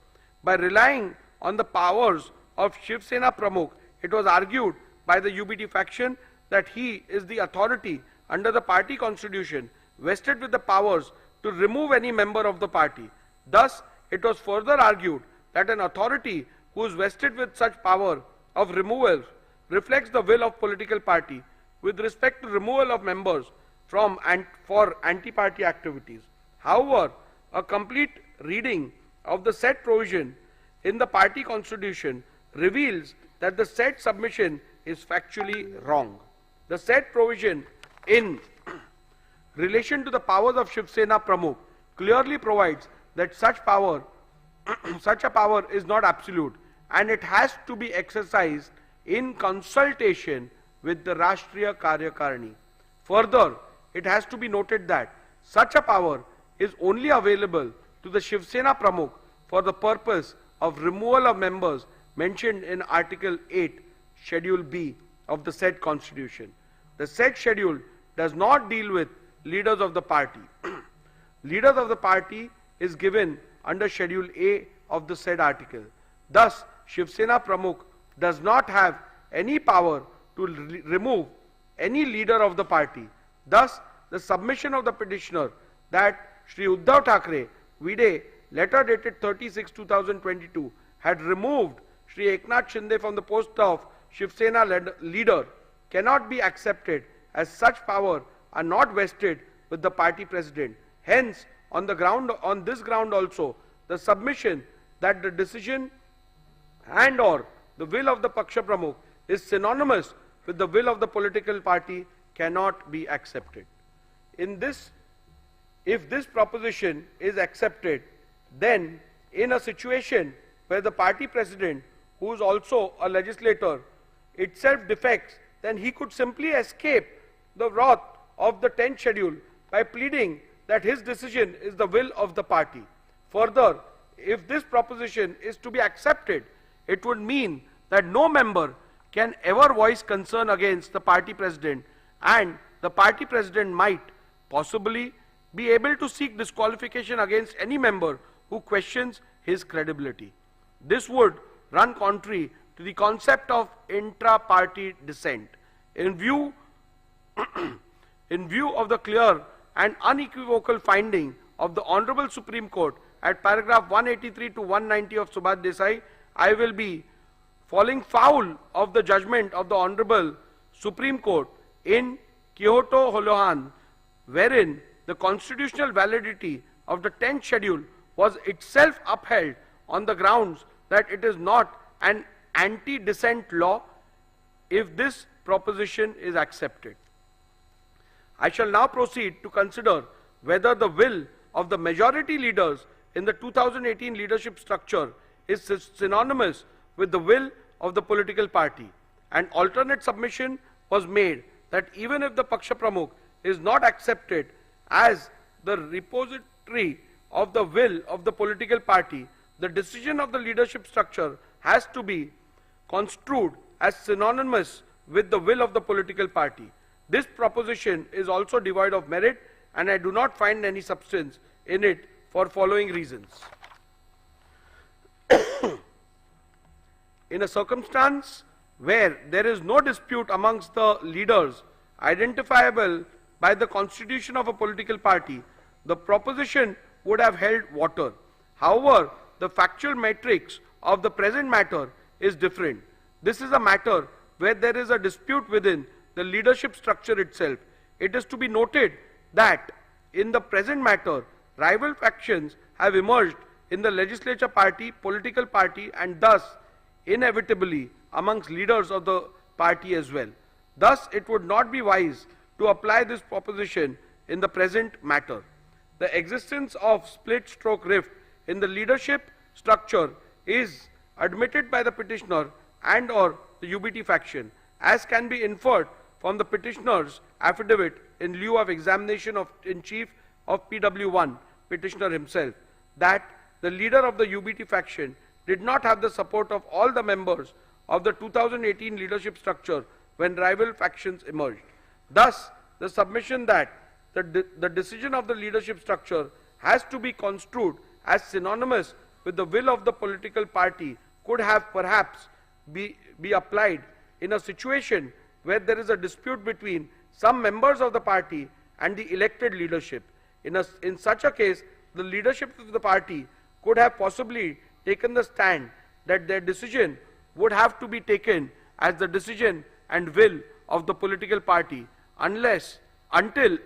By relying on the powers of Shiv Sena Pramukh, it was argued by the UBT faction that he is the authority under the party constitution vested with the powers to remove any member of the party. Thus, it was further argued that an authority who is vested with such power of removal reflects the will of political party with respect to removal of members from and for anti-party activities. However, a complete reading of the said provision in the party constitution reveals that the said submission is factually wrong. The said provision in relation to the powers of Shiv Sena Pramukh clearly provides that such a power is not absolute and it has to be exercised in consultation with the Rashtriya Karyakarani. Further, it has to be noted that such a power is only available to the Shiv Sena Pramukh for the purpose of removal of members mentioned in Article 8, Schedule B of the said Constitution. The said schedule does not deal with leaders of the party. Leaders of the party is given under Schedule A of the said article. Thus, Shiv Sena Pramukh does not have any power to remove any leader of the party. Thus, the submission of the petitioner that Shri Uddhav Thackeray, Vide, letter dated 30/6/2022, had removed Shri Eknath Shinde from the post of Shiv Sena leader cannot be accepted, as such power are not vested with the party president. Hence, on this ground also, the submission that the decision and or the will of the Paksha Pramukh is synonymous with the will of the political party cannot be accepted. If this proposition is accepted, then in a situation where the party president, who is also a legislator, itself defects, then he could simply escape the wrath of the 10th schedule by pleading that his decision is the will of the party. Further, if this proposition is to be accepted, it would mean that no member can ever voice concern against the party president, and the party president might possibly be able to seek disqualification against any member who questions his credibility. This would run contrary to the concept of intra-party dissent. In view of the clear and unequivocal finding of the Honorable Supreme Court at paragraph 183 to 190 of Subhash Desai, I will be falling foul of the judgment of the Honorable Supreme Court in Kyoto Holohan, wherein the constitutional validity of the 10th schedule was itself upheld on the grounds that it is not an anti-dissent law if this proposition is accepted. I shall now proceed to consider whether the will of the majority leaders in the 2018 leadership structure is synonymous with the will of the political party. An alternate submission was made that even if the Paksha Pramukh is not accepted as the repository of the will of the political party, the decision of the leadership structure has to be construed as synonymous with the will of the political party. This proposition is also devoid of merit, and I do not find any substance in it for following reasons. In a circumstance where there is no dispute amongst the leaders identifiable by the constitution of a political party, the proposition would have held water. However, the factual matrix of the present matter is different. This is a matter where there is a dispute within the leadership structure itself. It is to be noted that in the present matter, rival factions have emerged in the legislature party, political party, and thus inevitably amongst leaders of the party as well. Thus, it would not be wise to apply this proposition in the present matter. The existence of split stroke rift in the leadership structure is admitted by the petitioner and or the UBT faction, as can be inferred from the petitioner's affidavit in lieu of examination in chief of PW1, petitioner himself, that the leader of the UBT faction did not have the support of all the members of the 2018 leadership structure when rival factions emerged. Thus, the submission that the decision of the leadership structure has to be construed as synonymous with the will of the political party could have perhaps be applied in a situation where there is a dispute between some members of the party and the elected leadership. In such a case, the leadership of the party could have possibly taken the stand that their decision would have to be taken as the decision and will of the political party until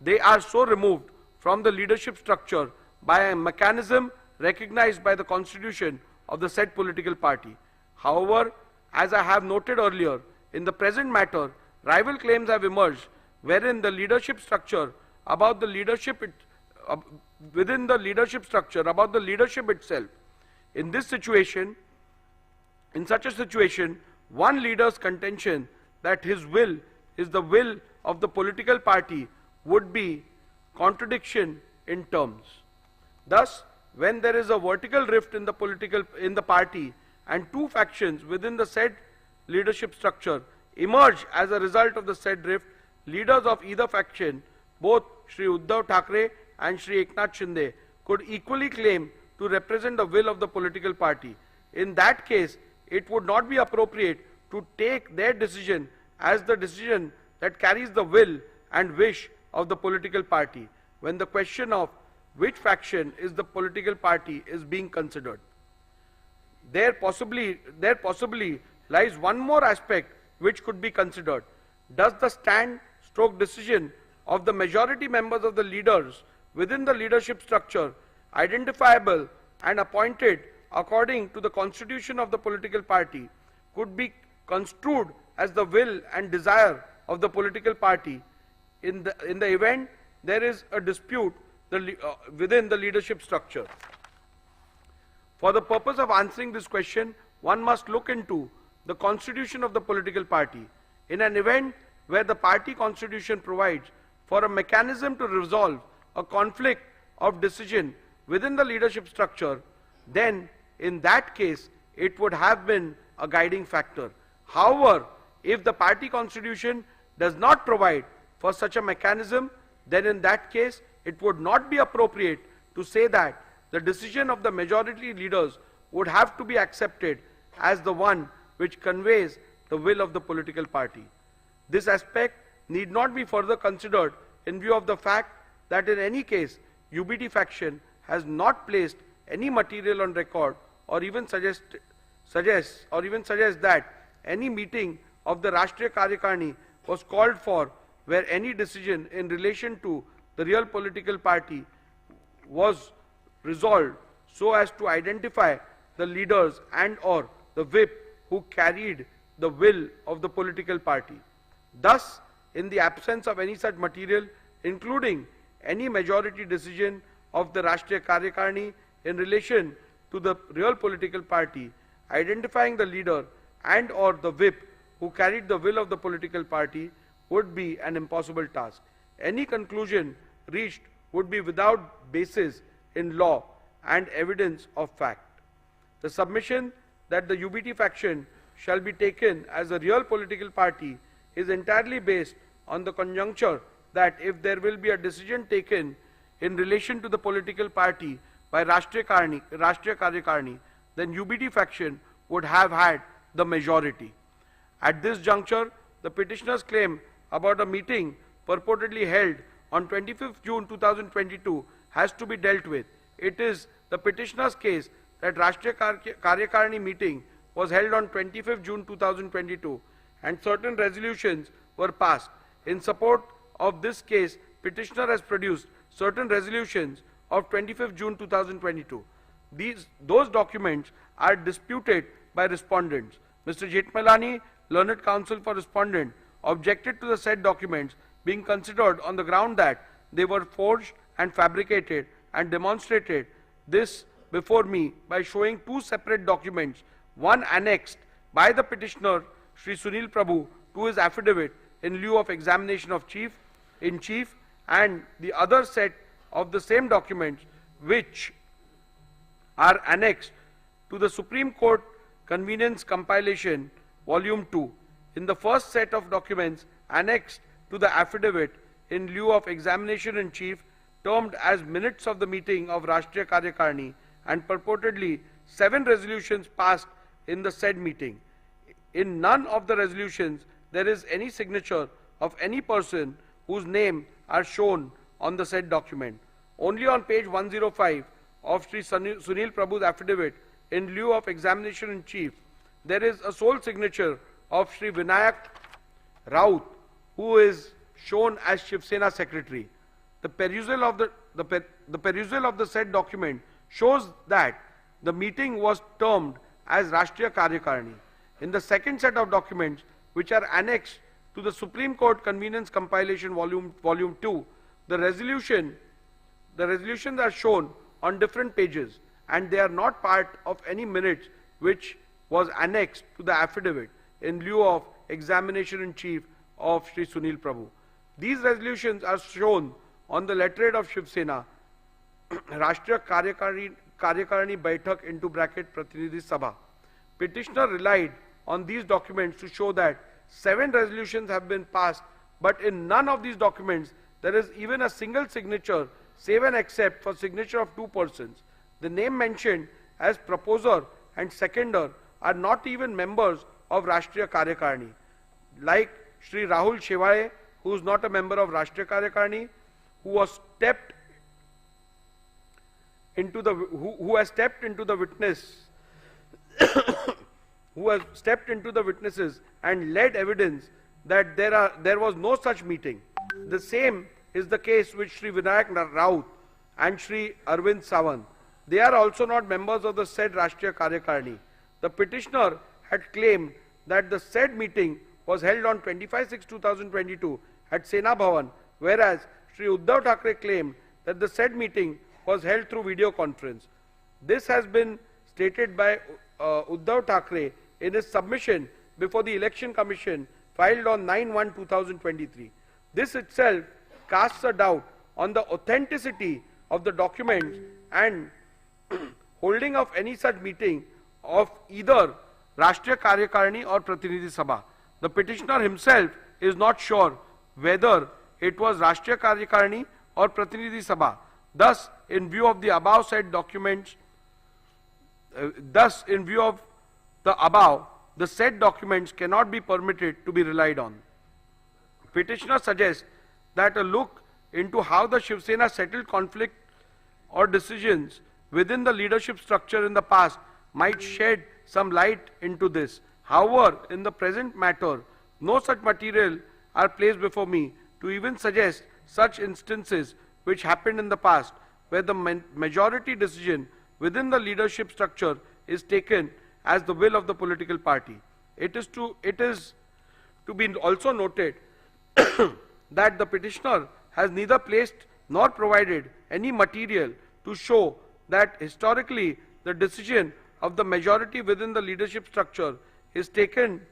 they are so removed from the leadership structure by a mechanism recognized by the constitution of the said political party. However, as I have noted earlier, in the present matter, rival claims have emerged wherein the leadership structure about the leadership within the leadership structure about the leadership itself. In such a situation, one leader's contention that his will is the will of the political party would be contradiction in terms. Thus, when there is a vertical rift in the party and two factions within the said leadership structure emerge as a result of the said rift, leaders of either faction, both Shri Uddhav Thackeray and Shri Eknath Shinde, could equally claim to represent the will of the political party. In that case, it would not be appropriate to take their decision as the decision that carries the will and wish of the political party when the question of which faction is the political party is being considered. There possibly lies one more aspect which could be considered. Does the stand/stroke decision of the majority members of the leaders within the leadership structure, identifiable and appointed according to the constitution of the political party, could be construed as the will and desire of the political party in the event there is a dispute within the leadership structure? For the purpose of answering this question, one must look into the constitution of the political party. In an event where the party constitution provides for a mechanism to resolve a conflict of decision within the leadership structure, then in that case it would have been a guiding factor. However, if the party constitution does not provide for such a mechanism, then in that case it would not be appropriate to say that the decision of the majority leaders would have to be accepted as the one which conveys the will of the political party. This aspect need not be further considered in view of the fact that in any case UBT faction has not placed any material on record or even suggests that any meeting of the Rashtriya Karyakarni was called for where any decision in relation to the real political party was resolved so as to identify the leaders and or the whip who carried the will of the political party. Thus, in the absence of any such material, including any majority decision of the Rashtriya Karyakarni in relation to the real political party, identifying the leader and or the whip who carried the will of the political party would be an impossible task. Any conclusion reached would be without basis in law and evidence of fact. The submission that the UBT faction shall be taken as a real political party is entirely based on the conjuncture that if there will be a decision taken in relation to the political party by Rashtriya Karyakarni, then UBT faction would have had the majority. At this juncture, the petitioner's claim about a meeting purportedly held on 25th June 2022 has to be dealt with. It is the petitioner's case that Rashtriya Karyakarani meeting was held on 25th June 2022 and certain resolutions were passed. In support of this case, petitioner has produced certain resolutions of 25th June 2022. Those documents are disputed by respondents. Mr. Jetmalani, learned counsel for respondent, objected to the said documents being considered on the ground that they were forged and fabricated, and demonstrated this before me by showing two separate documents, one annexed by the petitioner Shri Sunil Prabhu to his affidavit in lieu of examination of in chief, and the other set of the same documents which are annexed to the Supreme Court Convenience Compilation Volume 2. In the first set of documents annexed to the affidavit in lieu of examination in chief, termed as minutes of the meeting of Rashtriya Karyakarani, and purportedly 7 resolutions passed in the said meeting. In none of the resolutions there is any signature of any person whose name are shown on the said document. Only on page 105 of Sri Sunil Prabhu's affidavit in lieu of examination in chief, there is a sole signature of Sri Vinayak Raut, who is shown as Shiv Sena secretary. The perusal of the said document shows that the meeting was termed as Rashtriya Karyakarani. In the second set of documents, which are annexed to the Supreme Court Convenience Compilation Volume 2, the resolutions are shown on different pages, and they are not part of any minutes which was annexed to the affidavit in lieu of examination in chief of Sri Sunil Prabhu. These resolutions are shown on the letterhead of Shiv Sena, Rashtriya Karyakarani Baitak into bracket Pratinidhi Sabha. Petitioner relied on these documents to show that 7 resolutions have been passed, but in none of these documents there is even a single signature, save and except for signature of 2 persons. The name mentioned as proposer and seconder are not even members of Rashtriya Karyakarani, like Sri Rahul Shevaye, who is not a member of Rashtriya Karyakarani, who has stepped into the witnesses and led evidence that there was no such meeting. The same is the case with Sri Vinayak Raut and Sri Arvind Sawant. They are also not members of the said Rashtriya Karyakarani. The petitioner had claimed that the said meeting was held on 25/6/2022 at Sena Bhavan, whereas Sri Uddhav Thackeray claimed that the said meeting was held through video conference. This has been stated by Uddhav Thackeray in his submission before the Election Commission filed on 9/1/2023. This itself casts a doubt on the authenticity of the documents and holding of any such meeting of either Rashtriya Karyakarani or Pratinidhi Sabha. The petitioner himself is not sure whether it was Rashtriya Karyakarani or Pratinidhi Sabha. Thus, in view of the above said documents, the said documents cannot be permitted to be relied on. Petitioner suggests that a look into how the Shiv Sena settled conflict or decisions within the leadership structure in the past might shed some light into this. However, in the present matter, no such material are placed before me to even suggest such instances which happened in the past, where the majority decision within the leadership structure is taken as the will of the political party. It is to be also noted that the petitioner has neither placed nor provided any material to show that historically the decision of the majority within the leadership structure is taken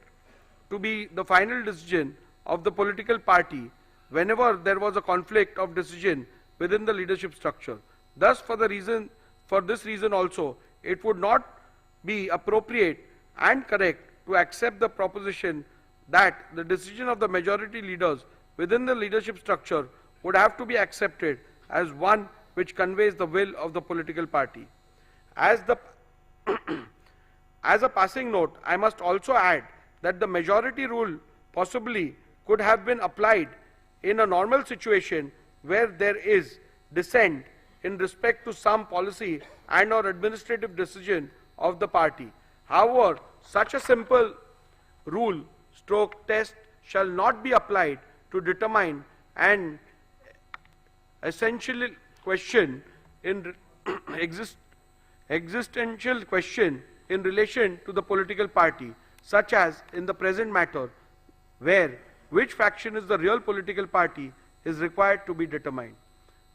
to be the final decision of the political party whenever there was a conflict of decision within the leadership structure. Thus, for this reason also, it would not be appropriate and correct to accept the proposition that the decision of the majority leaders within the leadership structure would have to be accepted as one which conveys the will of the political party. As a passing note, I must also add that the majority rule possibly could have been applied in a normal situation where there is dissent in respect to some policy and or administrative decision of the party. However, such a simple rule stroke test shall not be applied to determine an essential question in existential question in relation to the political party, such as in the present matter, where which faction is the real political party is required to be determined.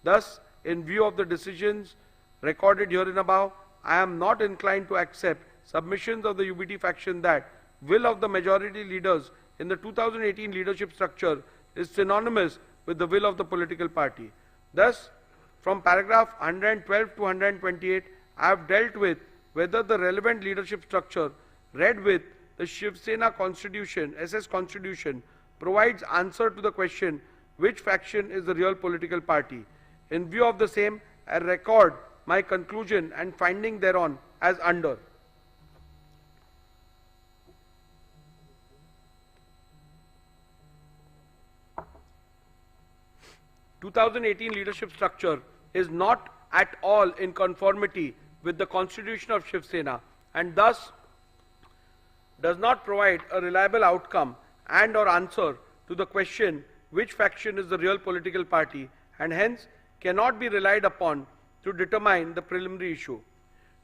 Thus, in view of the decisions recorded herein above, I am not inclined to accept submissions of the UBT faction that will of the majority leaders in the 2018 leadership structure is synonymous with the will of the political party. Thus, from paragraph 112 to 128, I have dealt with whether the relevant leadership structure read with the Shiv Sena Constitution, SS Constitution, provides answer to the question which faction is the real political party. In view of the same, I record my conclusion and finding thereon as under. The 2018 leadership structure is not at all in conformity with the constitution of Shiv Sena and thus does not provide a reliable outcome and or answer to the question which faction is the real political party and hence cannot be relied upon to determine the preliminary issue.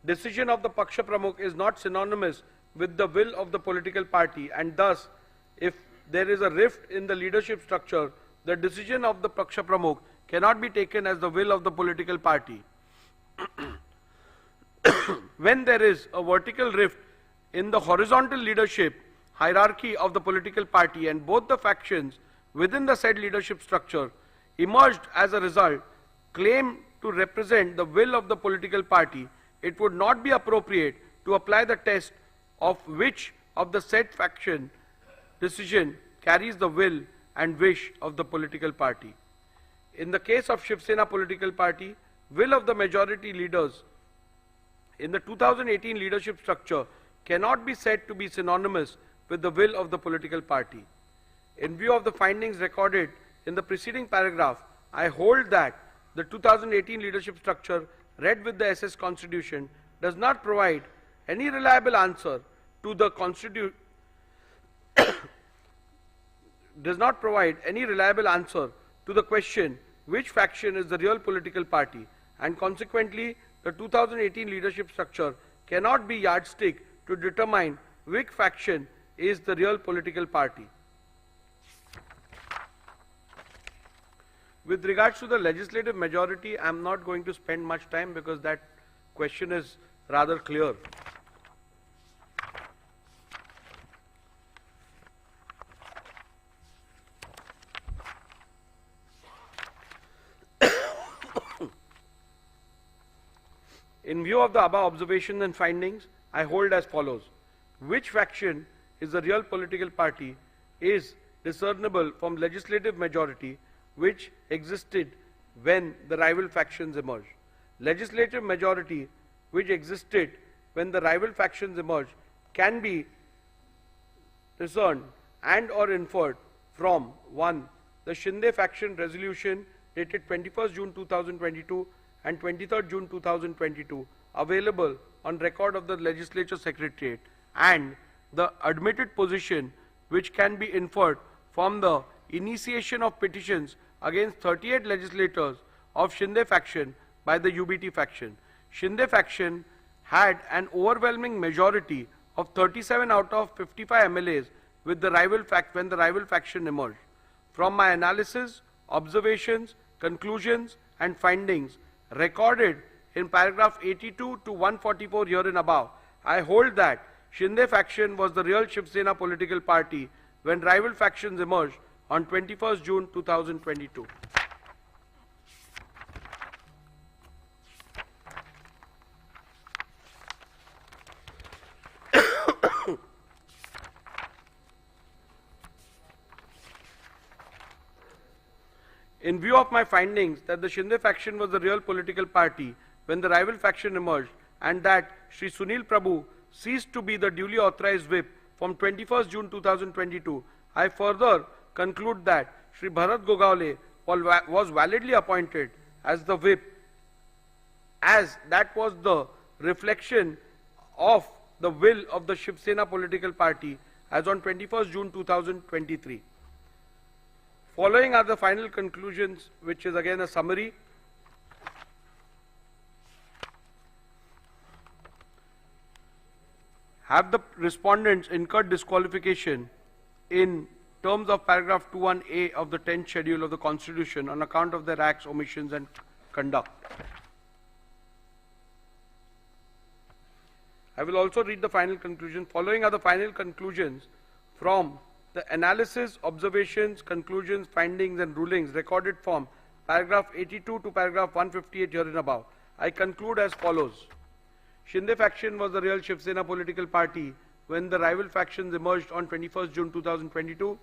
Decision of the Paksha Pramukh is not synonymous with the will of the political party and thus if there is a rift in the leadership structure, the decision of the Paksha Pramukh cannot be taken as the will of the political party. When there is a vertical rift in the horizontal leadership hierarchy of the political party and both the factions within the said leadership structure emerged as a result claim to represent the will of the political party, it would not be appropriate to apply the test of which of the said faction decision carries the will and wish of the political party. In the case of Shiv Sena political party, will of the majority leaders in the 2018 leadership structure cannot be said to be synonymous with the will of the political party. In view of the findings recorded in the preceding paragraph, I hold that the 2018 leadership structure read with the SS Constitution does not provide any reliable answer to the question which faction is the real political party and consequently the 2018 leadership structure cannot be yardstick to determine which faction is the real political party. With regards to the legislative majority, I am not going to spend much time because that question is rather clear. In view of the above observations and findings, I hold as follows. Which faction is the real political party is discernible from legislative majority which existed when the rival factions emerged. Legislative majority which existed when the rival factions emerged can be discerned and or inferred from 1. The Shinde faction resolution dated 21st June 2022 and 23rd June 2022 available on record of the legislature secretariat and the admitted position which can be inferred from the initiation of petitions against 38 legislators of Shinde faction by the UBT faction. Shinde faction had an overwhelming majority of 37 out of 55 MLAs with the when the rival faction emerged. From my analysis, observations, conclusions and findings recorded in paragraph 82 to 144 herein above, I hold that Shinde faction was the real Shiv Sena political party when rival factions emerged on 21st June 2022. In view of my findings that the Shinde faction was the real political party when the rival faction emerged and that Shri Sunil Prabhu ceased to be the duly authorized whip from 21st June 2022, I further conclude that Shri Bharat Gogaole was validly appointed as the whip, as that was the reflection of the will of the Shiv Sena political party as on 21st June 2023. Following are the final conclusions, which is again a summary. Have the respondents incurred disqualification in terms of paragraph 21A of the 10th schedule of the Constitution on account of their acts, omissions and conduct? I will also read the final conclusion. Following are the final conclusions from the analysis, observations, conclusions, findings and rulings recorded from paragraph 82 to paragraph 158 herein above. I conclude as follows. Shinde faction was the real Shiv Sena political party when the rival factions emerged on 21st June 2022.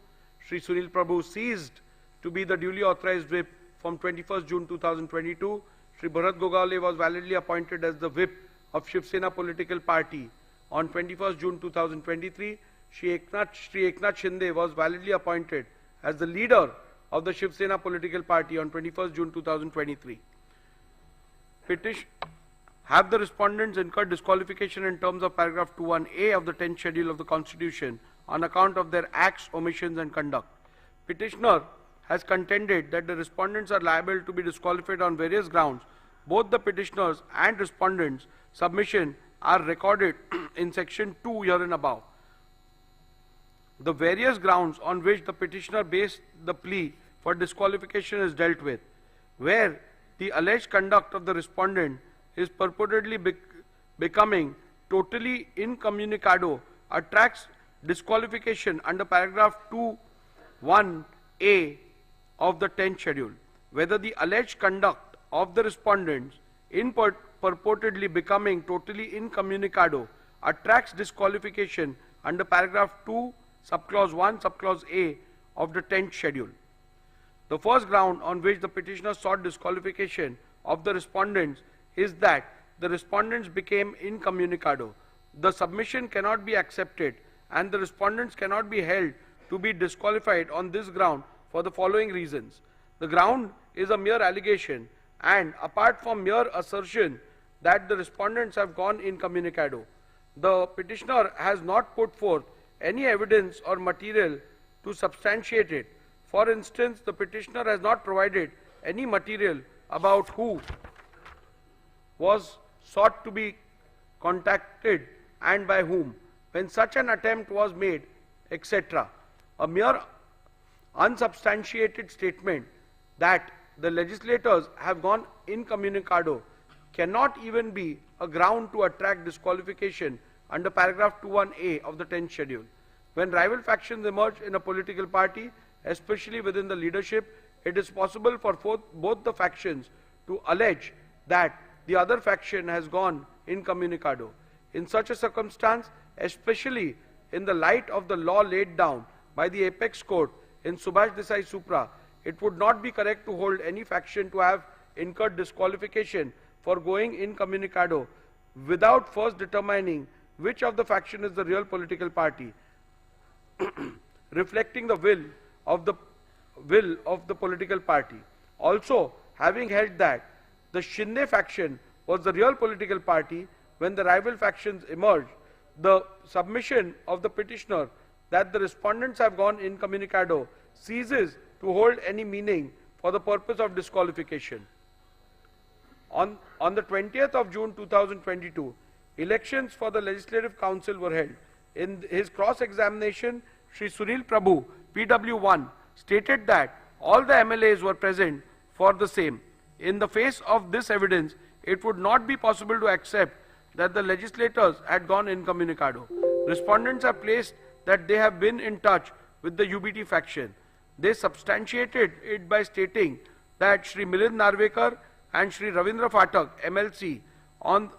Shri Sunil Prabhu ceased to be the duly authorized whip from 21st June 2022. Shri Bharat Gogaole was validly appointed as the whip of Shiv Sena political party on 21st June 2023. Shri Eknath Shinde was validly appointed as the leader of the Shiv Sena political party on 21st June 2023. Have the respondents incurred disqualification in terms of paragraph 21A of the 10th schedule of the Constitution on account of their acts, omissions and conduct? Petitioner has contended that the respondents are liable to be disqualified on various grounds. Both the petitioners and respondents' submission are recorded in section 2 herein above. The various grounds on which the petitioner based the plea for disqualification is dealt with, where the alleged conduct of the respondent is purportedly becoming totally incommunicado attracts disqualification under paragraph 2(1)A of the 10th schedule. Whether the alleged conduct of the respondents in purportedly becoming totally incommunicado attracts disqualification under paragraph 2 subclause 1 subclause A of the 10th schedule. The first ground on which the petitioner sought disqualification of the respondents is that the respondents became incommunicado. The submission cannot be accepted and the respondents cannot be held to be disqualified on this ground for the following reasons. The ground is a mere allegation, and apart from mere assertion that the respondents have gone incommunicado, the petitioner has not put forth any evidence or material to substantiate it. For instance, the petitioner has not provided any material about who was sought to be contacted and by whom, when such an attempt was made, etc. A mere unsubstantiated statement that the legislators have gone incommunicado cannot even be a ground to attract disqualification under paragraph 21A of the 10th schedule. When rival factions emerge in a political party, especially within the leadership, it is possible for both the factions to allege that the other faction has gone incommunicado. In such a circumstance, especially in the light of the law laid down by the apex court in Subhash Desai Supra, it would not be correct to hold any faction to have incurred disqualification for going incommunicado without first determining which of the faction is the real political party, reflecting the will of the political party. Also, having held that the Shinde faction was the real political party when the rival factions emerged, the submission of the petitioner that the respondents have gone incommunicado ceases to hold any meaning for the purpose of disqualification. On the 20th of June 2022, elections for the Legislative Council were held. In his cross-examination, Shri Sunil Prabhu, PW1, stated that all the MLAs were present for the same. In the face of this evidence, it would not be possible to accept that the legislators had gone incommunicado. Respondents have placed that they have been in touch with the UBT faction. They substantiated it by stating that Shri Milind Narvekar and Shri Ravindra Phatak, MLC,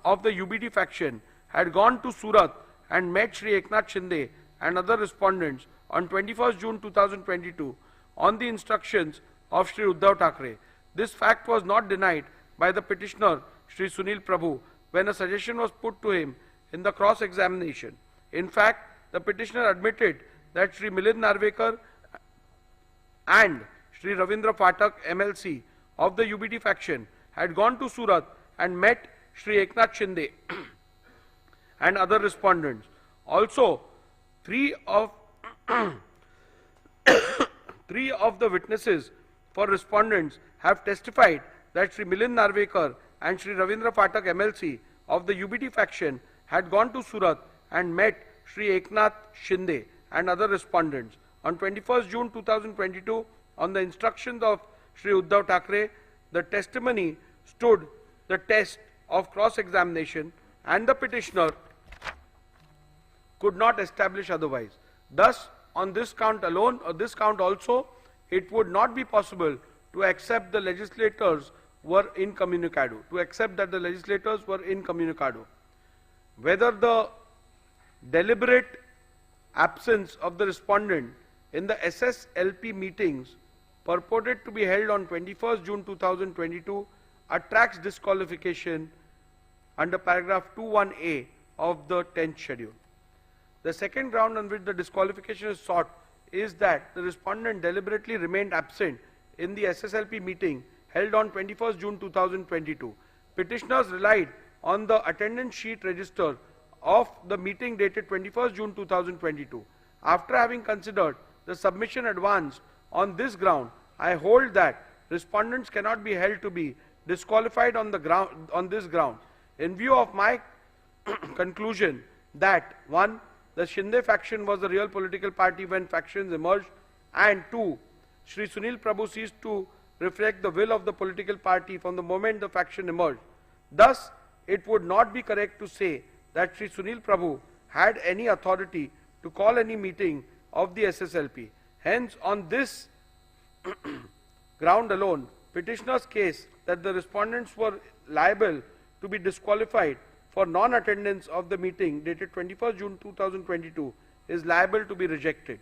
of the UBT faction, had gone to Surat and met Shri Eknath Shinde and other respondents on 21st June 2022 on the instructions of Shri Uddhav Thackeray. This fact was not denied by the petitioner, Shri Sunil Prabhu, when a suggestion was put to him in the cross-examination. In fact, the petitioner admitted that Shri Milind Narvekar and Shri Ravindra Phatak, MLC of the UBT faction, had gone to Surat and met Shri Eknath Shinde and other respondents. Also, three of the witnesses for respondents have testified that Shri Milind Narvekar and Shri Ravindra Phatak, MLC of the UBT faction, had gone to Surat and met Shri Eknath Shinde and other respondents. On 21st June 2022, on the instructions of Shri Uddhav Thackeray, the testimony stood the test of cross-examination and the petitioner could not establish otherwise. Thus, on this count alone, or this count also, it would not be possible to accept the legislators were incommunicado, Whether the deliberate absence of the respondent in the SSLP meetings purported to be held on 21st June 2022 attracts disqualification under paragraph 21A of the 10th schedule. The second ground on which the disqualification is sought is that the respondent deliberately remained absent in the SSLP meeting held on 21st June 2022. Petitioners relied on the attendance sheet register of the meeting dated 21st June 2022. After having considered the submission advanced on this ground, I hold that respondents cannot be held to be disqualified on this ground. In view of my conclusion that 1. The Shinde faction was the real political party when factions emerged, and 2. Shri Sunil Prabhu ceased to reflect the will of the political party from the moment the faction emerged. Thus, it would not be correct to say that Shri Sunil Prabhu had any authority to call any meeting of the SSLP. Hence, on this ground alone, petitioner's case that the respondents were liable to be disqualified for non-attendance of the meeting dated 21st June 2022 is liable to be rejected.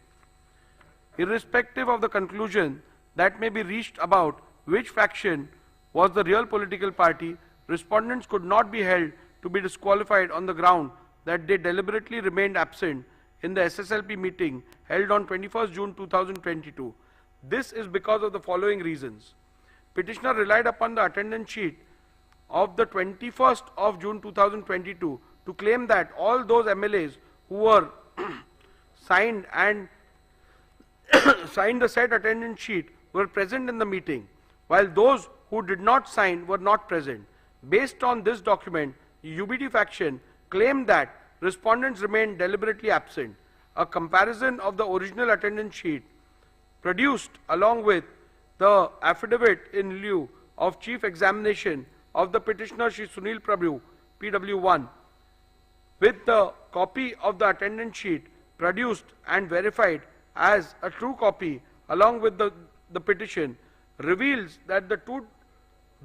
Irrespective of the conclusion that may be reached about which faction was the real political party, respondents could not be held to be disqualified on the ground that they deliberately remained absent in the SSLP meeting held on 21st June 2022. This is because of the following reasons. Petitioner relied upon the attendance sheet of the 21st of June 2022 to claim that all those MLAs who were signed the said attendance sheet were present in the meeting, while those who did not sign were not present. Based on this document, the UBT faction claimed that respondents remained deliberately absent. A comparison of the original attendance sheet produced along with the affidavit in lieu of chief examination of the petitioner Shri Sunil Prabhu, PW1, with the copy of the attendance sheet produced and verified as a true copy along with the petition, reveals that the two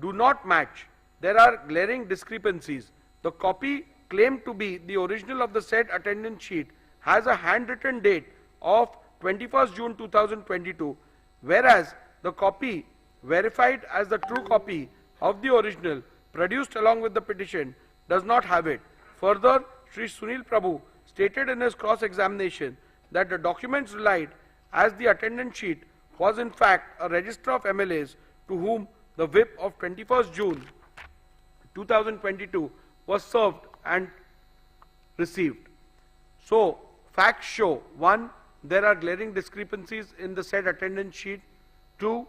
do not match. There are glaring discrepancies. The copy claimed to be the original of the said attendance sheet has a handwritten date of 21st June 2022, whereas the copy verified as the true copy of the original produced along with the petition does not have it. Further, Shri Sunil Prabhu stated in his cross-examination that the documents relied as the attendance sheet was in fact a register of MLAs to whom the whip of 21st June 2022 was served and received. So, facts show: 1. There are glaring discrepancies in the said attendance sheet. 2.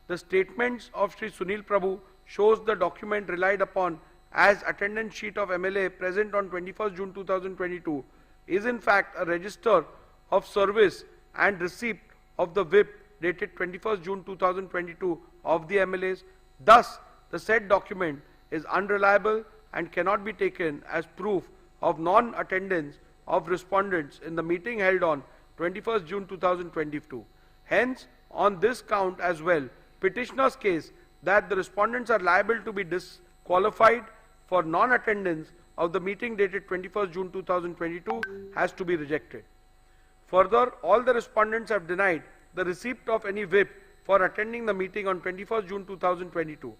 The statements of Shri Sunil Prabhu shows the document relied upon as attendance sheet of MLA present on 21st June 2022 is in fact a register of service and receipt of the whip dated 21st June 2022 of the MLAs. Thus, the said document is unreliable and cannot be taken as proof of non-attendance of respondents in the meeting held on 21st June 2022. Hence, on this count as well, petitioner's case that the respondents are liable to be disqualified for non-attendance of the meeting dated 21st June 2022 has to be rejected. Further, all the respondents have denied the receipt of any whip for attending the meeting on 21st June 2022.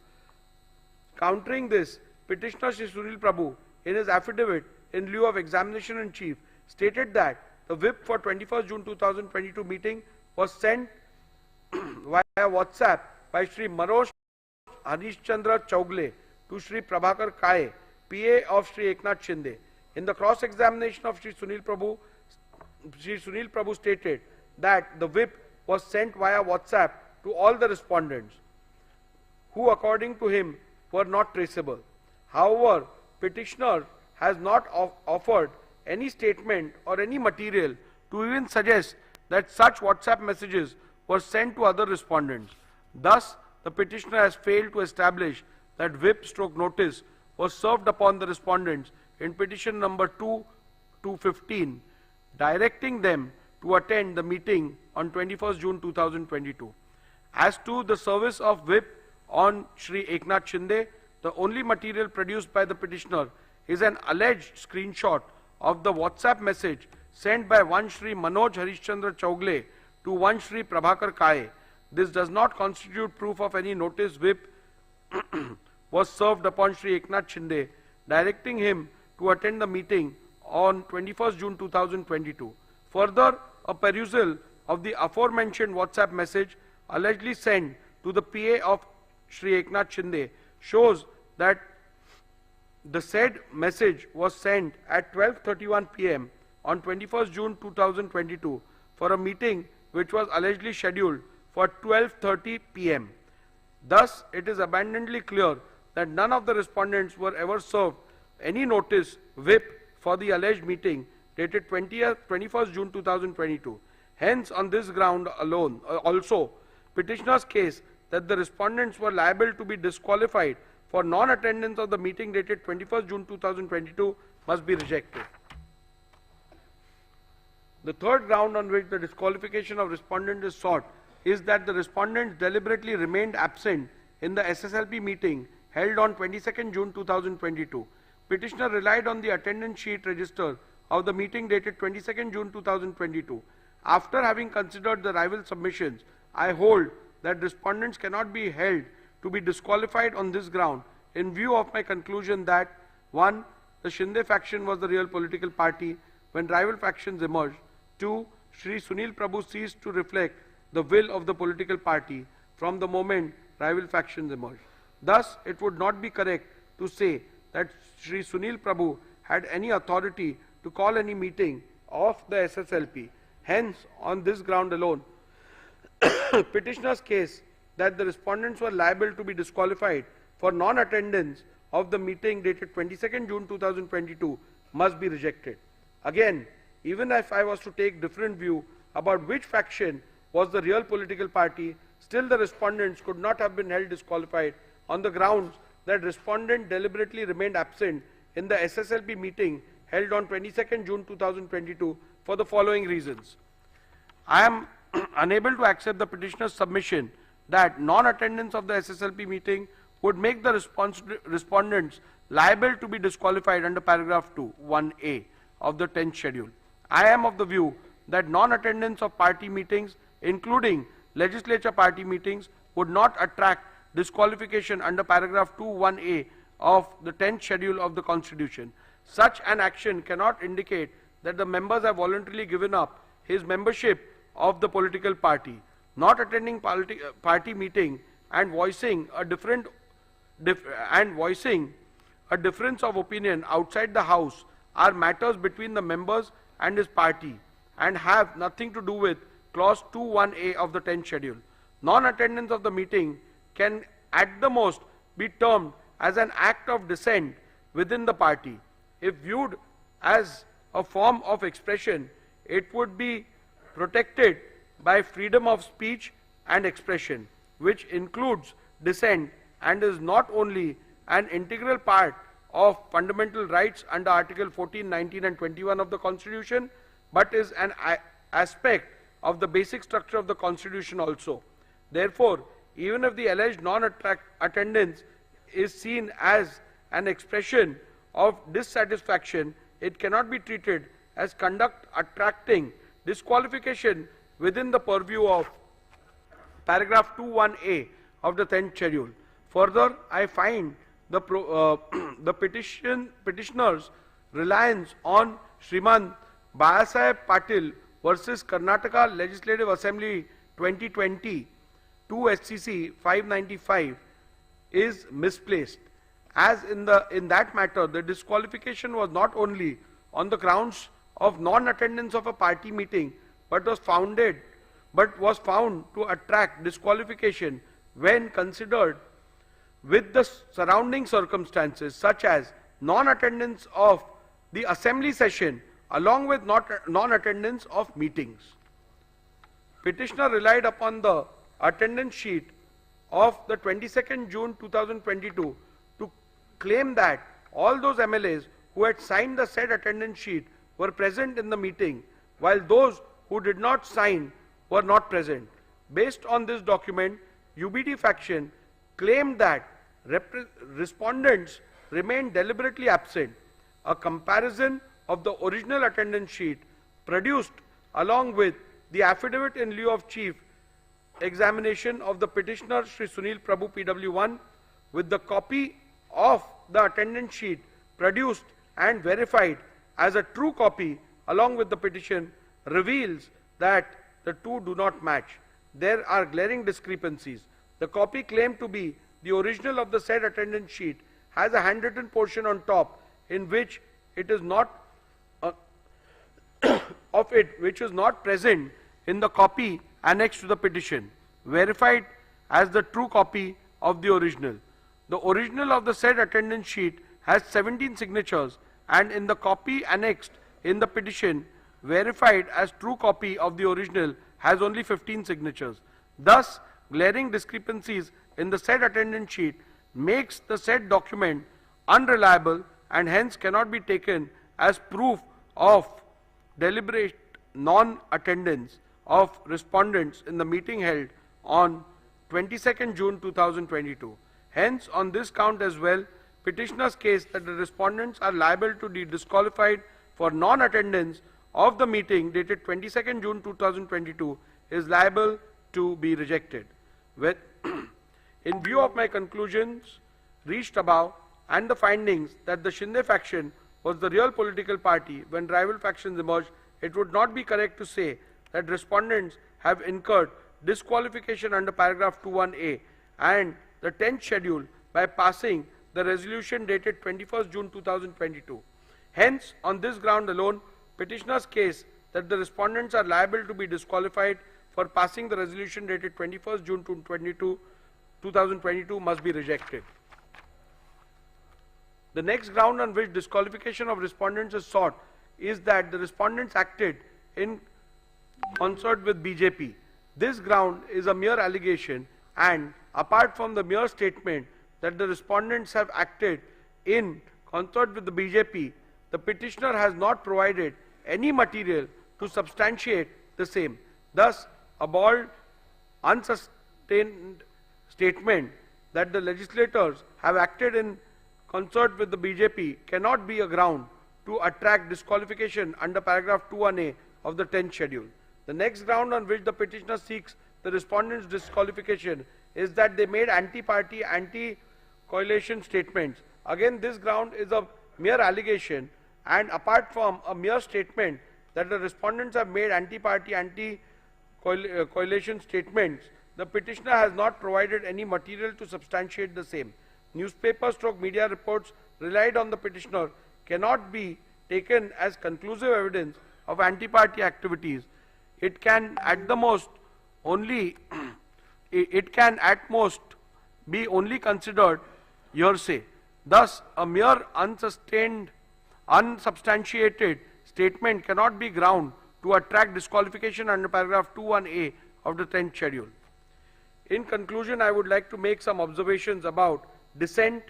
Countering this, petitioner Shri Sunil Prabhu, in his affidavit in lieu of examination in chief, stated that the whip for 21st June 2022 meeting was sent via WhatsApp by Shri Manoj Harishchandra Chaugle to Shri Prabhakar Kaye, PA of Shri Eknath Shinde. In the cross-examination of Shri Sunil Prabhu stated that the whip was sent via WhatsApp to all the respondents, who according to him were not traceable. However, petitioner has not offered any statement or any material to even suggest that such WhatsApp messages were sent to other respondents. Thus, the petitioner has failed to establish that whip stroke notice was served upon the respondents in petition number 2-15, directing them to attend the meeting on 21st June 2022. As to the service of whip on Shri Eknath Shinde, the only material produced by the petitioner is an alleged screenshot of the WhatsApp message sent by one Shri Manoj Harishchandra Chaugle to one Shri Prabhakar Kaye. This does not constitute proof of any notice whip was served upon Shri Eknath Shinde, directing him to attend the meeting on 21st June 2022. Further, a perusal of the aforementioned WhatsApp message allegedly sent to the PA of Shri Eknath Shinde shows that the said message was sent at 12:31 p.m. on 21st June 2022 for a meeting which was allegedly scheduled for 12:30 p.m. Thus, it is abundantly clear that none of the respondents were ever served any notice whip for the alleged meeting dated 21st June 2022. Hence, on this ground alone, also, petitioner's case that the respondents were liable to be disqualified for non-attendance of the meeting dated 21st June 2022 must be rejected. The third ground on which the disqualification of respondent is sought is that the respondents deliberately remained absent in the SSLP meeting held on 22nd June 2022. Petitioner relied on the attendance sheet register of the meeting dated 22nd June 2022. After having considered the rival submissions, I hold that respondents cannot be held to be disqualified on this ground in view of my conclusion that 1. The Shinde faction was the real political party when rival factions emerged. 2. Shri Sunil Prabhu ceased to reflect the will of the political party from the moment rival factions emerged. Thus, it would not be correct to say that Shri Sunil Prabhu had any authority to call any meeting of the SSLP. Hence, on this ground alone, petitioner's case that the respondents were liable to be disqualified for non-attendance of the meeting dated 22nd June 2022 must be rejected. Again, even if I was to take different view about which faction was the real political party, still the respondents could not have been held disqualified on the grounds that respondent deliberately remained absent in the SSLP meeting held on 22nd June 2022 for the following reasons. I am unable to accept the petitioner's submission that non-attendance of the SSLP meeting would make the respondents liable to be disqualified under paragraph 2, 1A of the 10th schedule. I am of the view that non-attendance of party meetings, including legislature party meetings, would not attract disqualification under paragraph 2, 1A of the 10th schedule of the Constitution. Such an action cannot indicate that the members have voluntarily given up his membership of the political party. Not attending party meeting and voicing a difference of opinion outside the house are matters between the members and his party and have nothing to do with clause 2(1)(a) of the 10th schedule. Non-attendance of the meeting can at the most be termed as an act of dissent within the party. If viewed as a form of expression, it would be protected by freedom of speech and expression, which includes dissent and is not only an integral part of fundamental rights under Article 14, 19 and 21 of the Constitution, but is an aspect of the basic structure of the Constitution also. Therefore, even if the alleged non-attendance is seen as an expression of dissatisfaction, it cannot be treated as conduct attracting disqualification within the purview of paragraph 2(1)(a) of the 10th schedule. Further, I find the petitioner's reliance on Shriman Bayasaheb Patil versus Karnataka Legislative Assembly 2020 2 SCC 595 is misplaced, as in that matter the disqualification was not only on the grounds of non-attendance of a party meeting but was found to attract disqualification when considered with the surrounding circumstances, such as non-attendance of the assembly session along with non-attendance of meetings. Petitioner relied upon the attendance sheet of the 22nd June 2022 to claim that all those MLAs who had signed the said attendance sheet were present in the meeting, while those who did not sign were not present. Based on this document, UBD faction claimed that respondents remained deliberately absent. A comparison of the original attendance sheet produced along with the affidavit in lieu of chief examination of the petitioner Shri Sunil Prabhu PW1 with the copy of the attendance sheet produced and verified as a true copy along with the petition reveals that the two do not match. There are glaring discrepancies. The copy claimed to be the original of the said attendance sheet has a handwritten portion on top in which it is not which is not present in the copy annexed to the petition, verified as the true copy of the original. The original of the said attendance sheet has 17 signatures, and in the copy annexed in the petition, verified as true copy of the original, has only 15 signatures. Thus, glaring discrepancies in the said attendance sheet makes the said document unreliable and hence cannot be taken as proof of deliberate non-attendance of respondents in the meeting held on 22nd June 2022. Hence, on this count as well, petitioner's case that the respondents are liable to be disqualified for non-attendance of the meeting dated 22nd June 2022 is liable to be rejected. In view of my conclusions reached above and the findings that the Shinde faction was the real political party when rival factions emerged, it would not be correct to say that respondents have incurred disqualification under paragraph 21A and the 10th schedule by passing the resolution dated 21st June 2022. Hence, on this ground alone, petitioner's case that the respondents are liable to be disqualified for passing the resolution dated 21st June 2022 must be rejected. The next ground on which disqualification of respondents is sought is that the respondents acted in concert with BJP. This ground is a mere allegation, and apart from the mere statement that the respondents have acted in concert with the BJP, the petitioner has not provided any material to substantiate the same. Thus, a bald, unsustained statement that the legislators have acted in concert with the BJP cannot be a ground to attract disqualification under paragraph 21A of the 10th schedule. The next ground on which the petitioner seeks the respondents' disqualification is that they made anti-party, anti-coalition statements. Again, this ground is a mere allegation, and apart from a mere statement that the respondents have made anti-party, anti-coalition statements, the petitioner has not provided any material to substantiate the same. Newspaper/media reports relied on the petitioner cannot be taken as conclusive evidence of anti-party activities. It can at most be only considered hearsay. Thus, a mere unsubstantiated statement cannot be ground to attract disqualification under paragraph 21A of the 10th schedule. In conclusion, I would like to make some observations about dissent,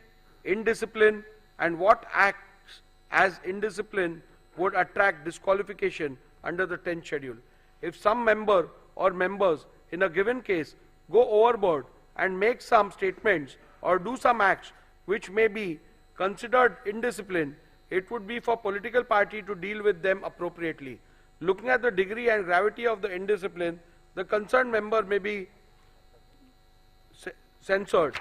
indiscipline, and what acts as indiscipline would attract disqualification under the 10th schedule. If some member or members in a given case go overboard and make some statements or do some acts which may be considered indiscipline, it would be for political party to deal with them appropriately. Looking at the degree and gravity of the indiscipline, the concerned member may be censored,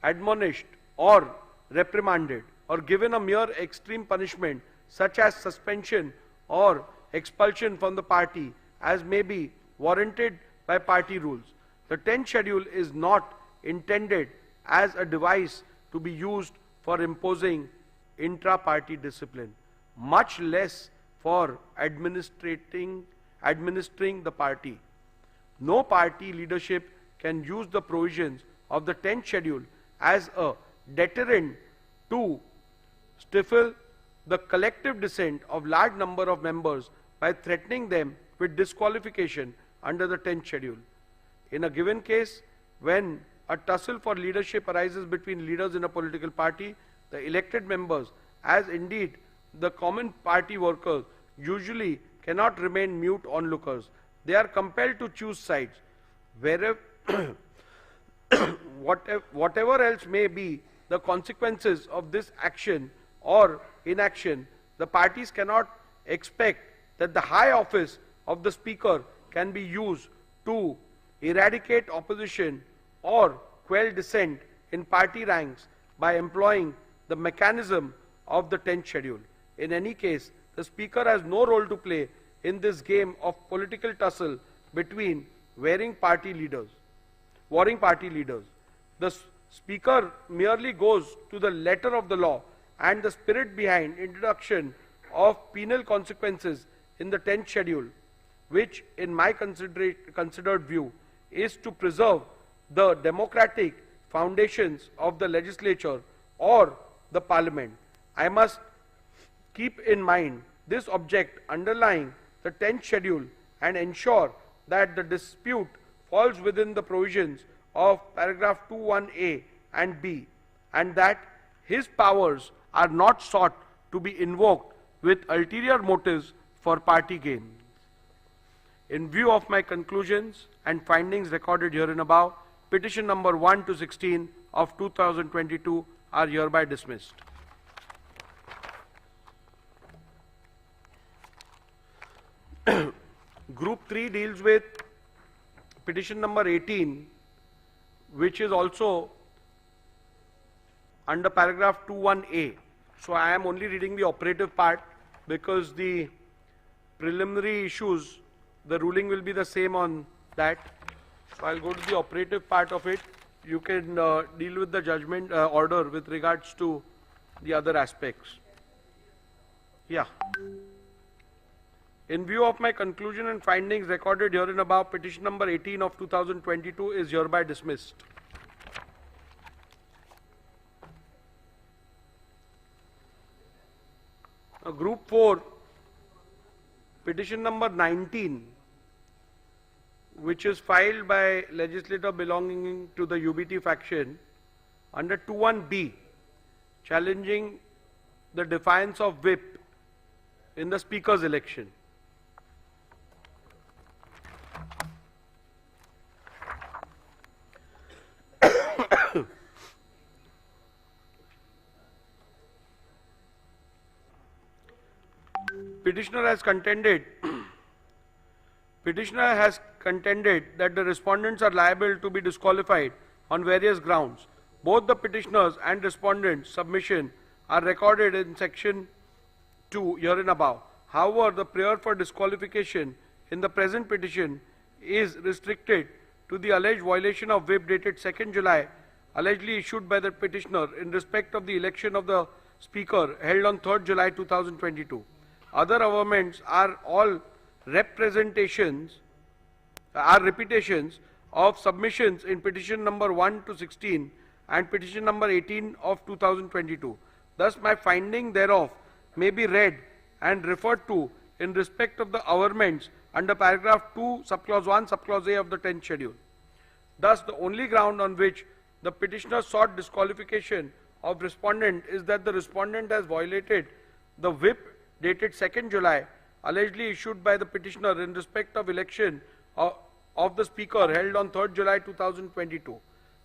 admonished, or reprimanded, or given a mere extreme punishment such as suspension or expulsion from the party as may be warranted by party rules. The 10th schedule is not intended as a device to be used for imposing intra-party discipline, much less for administering the party. No party leadership can use the provisions of the 10th schedule as a deterrent to stifle the collective dissent of large number of members by threatening them with disqualification under the 10th schedule. In a given case, when a tussle for leadership arises between leaders in a political party, the elected members, as indeed the common party workers, usually cannot remain mute onlookers. They are compelled to choose sides. Wherever whatever else may be the consequences of this action or inaction, the parties cannot expect that the high office of the Speaker can be used to eradicate opposition or quell dissent in party ranks by employing the mechanism of the 10th schedule. In any case, the Speaker has no role to play in this game of political tussle between warring party leaders. The Speaker merely goes to the letter of the law and the spirit behind introduction of penal consequences in the 10th schedule, which in my considered view is to preserve the democratic foundations of the legislature or the parliament. I must keep in mind this object underlying the 10th schedule and ensure that the dispute falls within the provisions of paragraph 21A and B, and that his powers are not sought to be invoked with ulterior motives for party gain. In view of my conclusions and findings recorded herein above, petition number 1 to 16 of 2022 are hereby dismissed. Group 3 deals with petition number 18, which is also under paragraph 21A. So I am only reading the operative part because the preliminary issues, the ruling will be the same on that. So I'll go to the operative part of it. You can deal with the judgment order with regards to the other aspects. Yeah. In view of my conclusion and findings recorded herein above, petition number 18 of 2022 is hereby dismissed. Group 4, petition number 19, which is filed by legislator belonging to the UBT faction under 21B, challenging the defiance of whip in the Speaker's election. Petitioner has contended that the respondents are liable to be disqualified on various grounds. Both the petitioners and respondents' submission are recorded in section 2 herein above. However, the prayer for disqualification in the present petition is restricted to the alleged violation of whip dated 2nd July, allegedly issued by the petitioner in respect of the election of the Speaker held on 3rd July 2022. Other averments are all repetitions of submissions in petition number 1 to 16 and petition number 18 of 2022. Thus, my finding thereof may be read and referred to in respect of the averments under paragraph 2, subclause 1, subclause A of the 10th schedule. Thus, the only ground on which the petitioner sought disqualification of respondent is that the respondent has violated the whip dated 2nd July, allegedly issued by the petitioner in respect of election of the Speaker held on 3rd July 2022.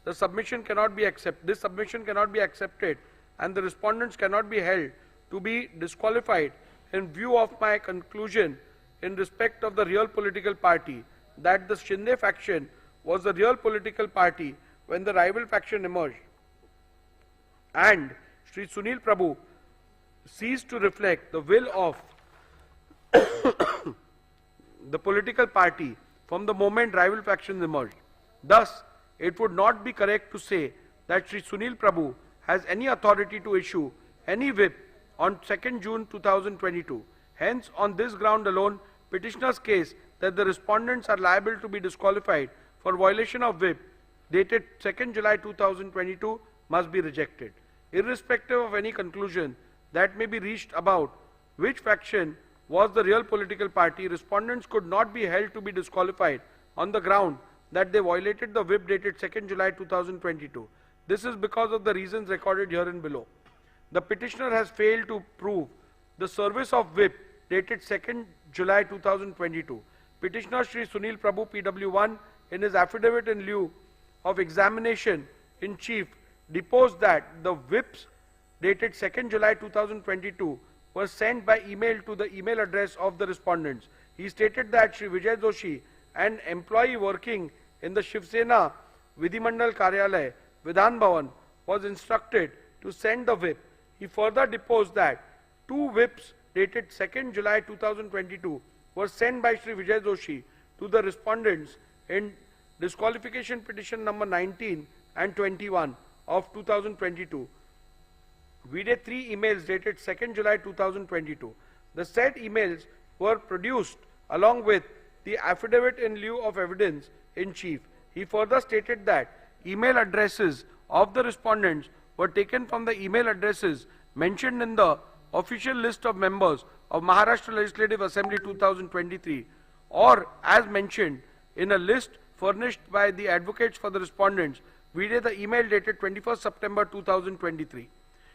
This submission cannot be accepted and the respondents cannot be held to be disqualified in view of my conclusion in respect of the real political party that the Shinde faction was the real political party when the rival faction emerged, and Sri Sunil Prabhu ceased to reflect the will of the political party from the moment rival factions emerged. Thus, it would not be correct to say that Shri Sunil Prabhu has any authority to issue any whip on 2nd June 2022. Hence, on this ground alone, petitioner's case that the respondents are liable to be disqualified for violation of whip dated 2nd July 2022 must be rejected. Irrespective of any conclusion that may be reached about which faction was the real political party, respondents could not be held to be disqualified on the ground that they violated the whip dated 2nd July 2022. This is because of the reasons recorded herein below. The petitioner has failed to prove the service of whip dated 2nd July 2022. Petitioner Shri Sunil Prabhu PW1 in his affidavit in lieu of examination in chief deposed that the whips dated 2nd July 2022 were sent by email to the email address of the respondents. He stated that Shri Vijay Joshi, an employee working in the Shivsena Vidhimandal Karyalay, Vidhan Bhavan, was instructed to send the whip. He further deposed that 2 whips dated 2nd July 2022 were sent by Shri Vijay Joshi to the respondents in disqualification petition number 19 and 21 of 2022. We did 3 emails dated 2nd July 2022. The said emails were produced along with the affidavit in lieu of evidence in chief. He further stated that email addresses of the respondents were taken from the email addresses mentioned in the official list of members of Maharashtra Legislative Assembly 2023 or as mentioned in a list furnished by the advocates for the respondents. We did the email dated 21st September 2023.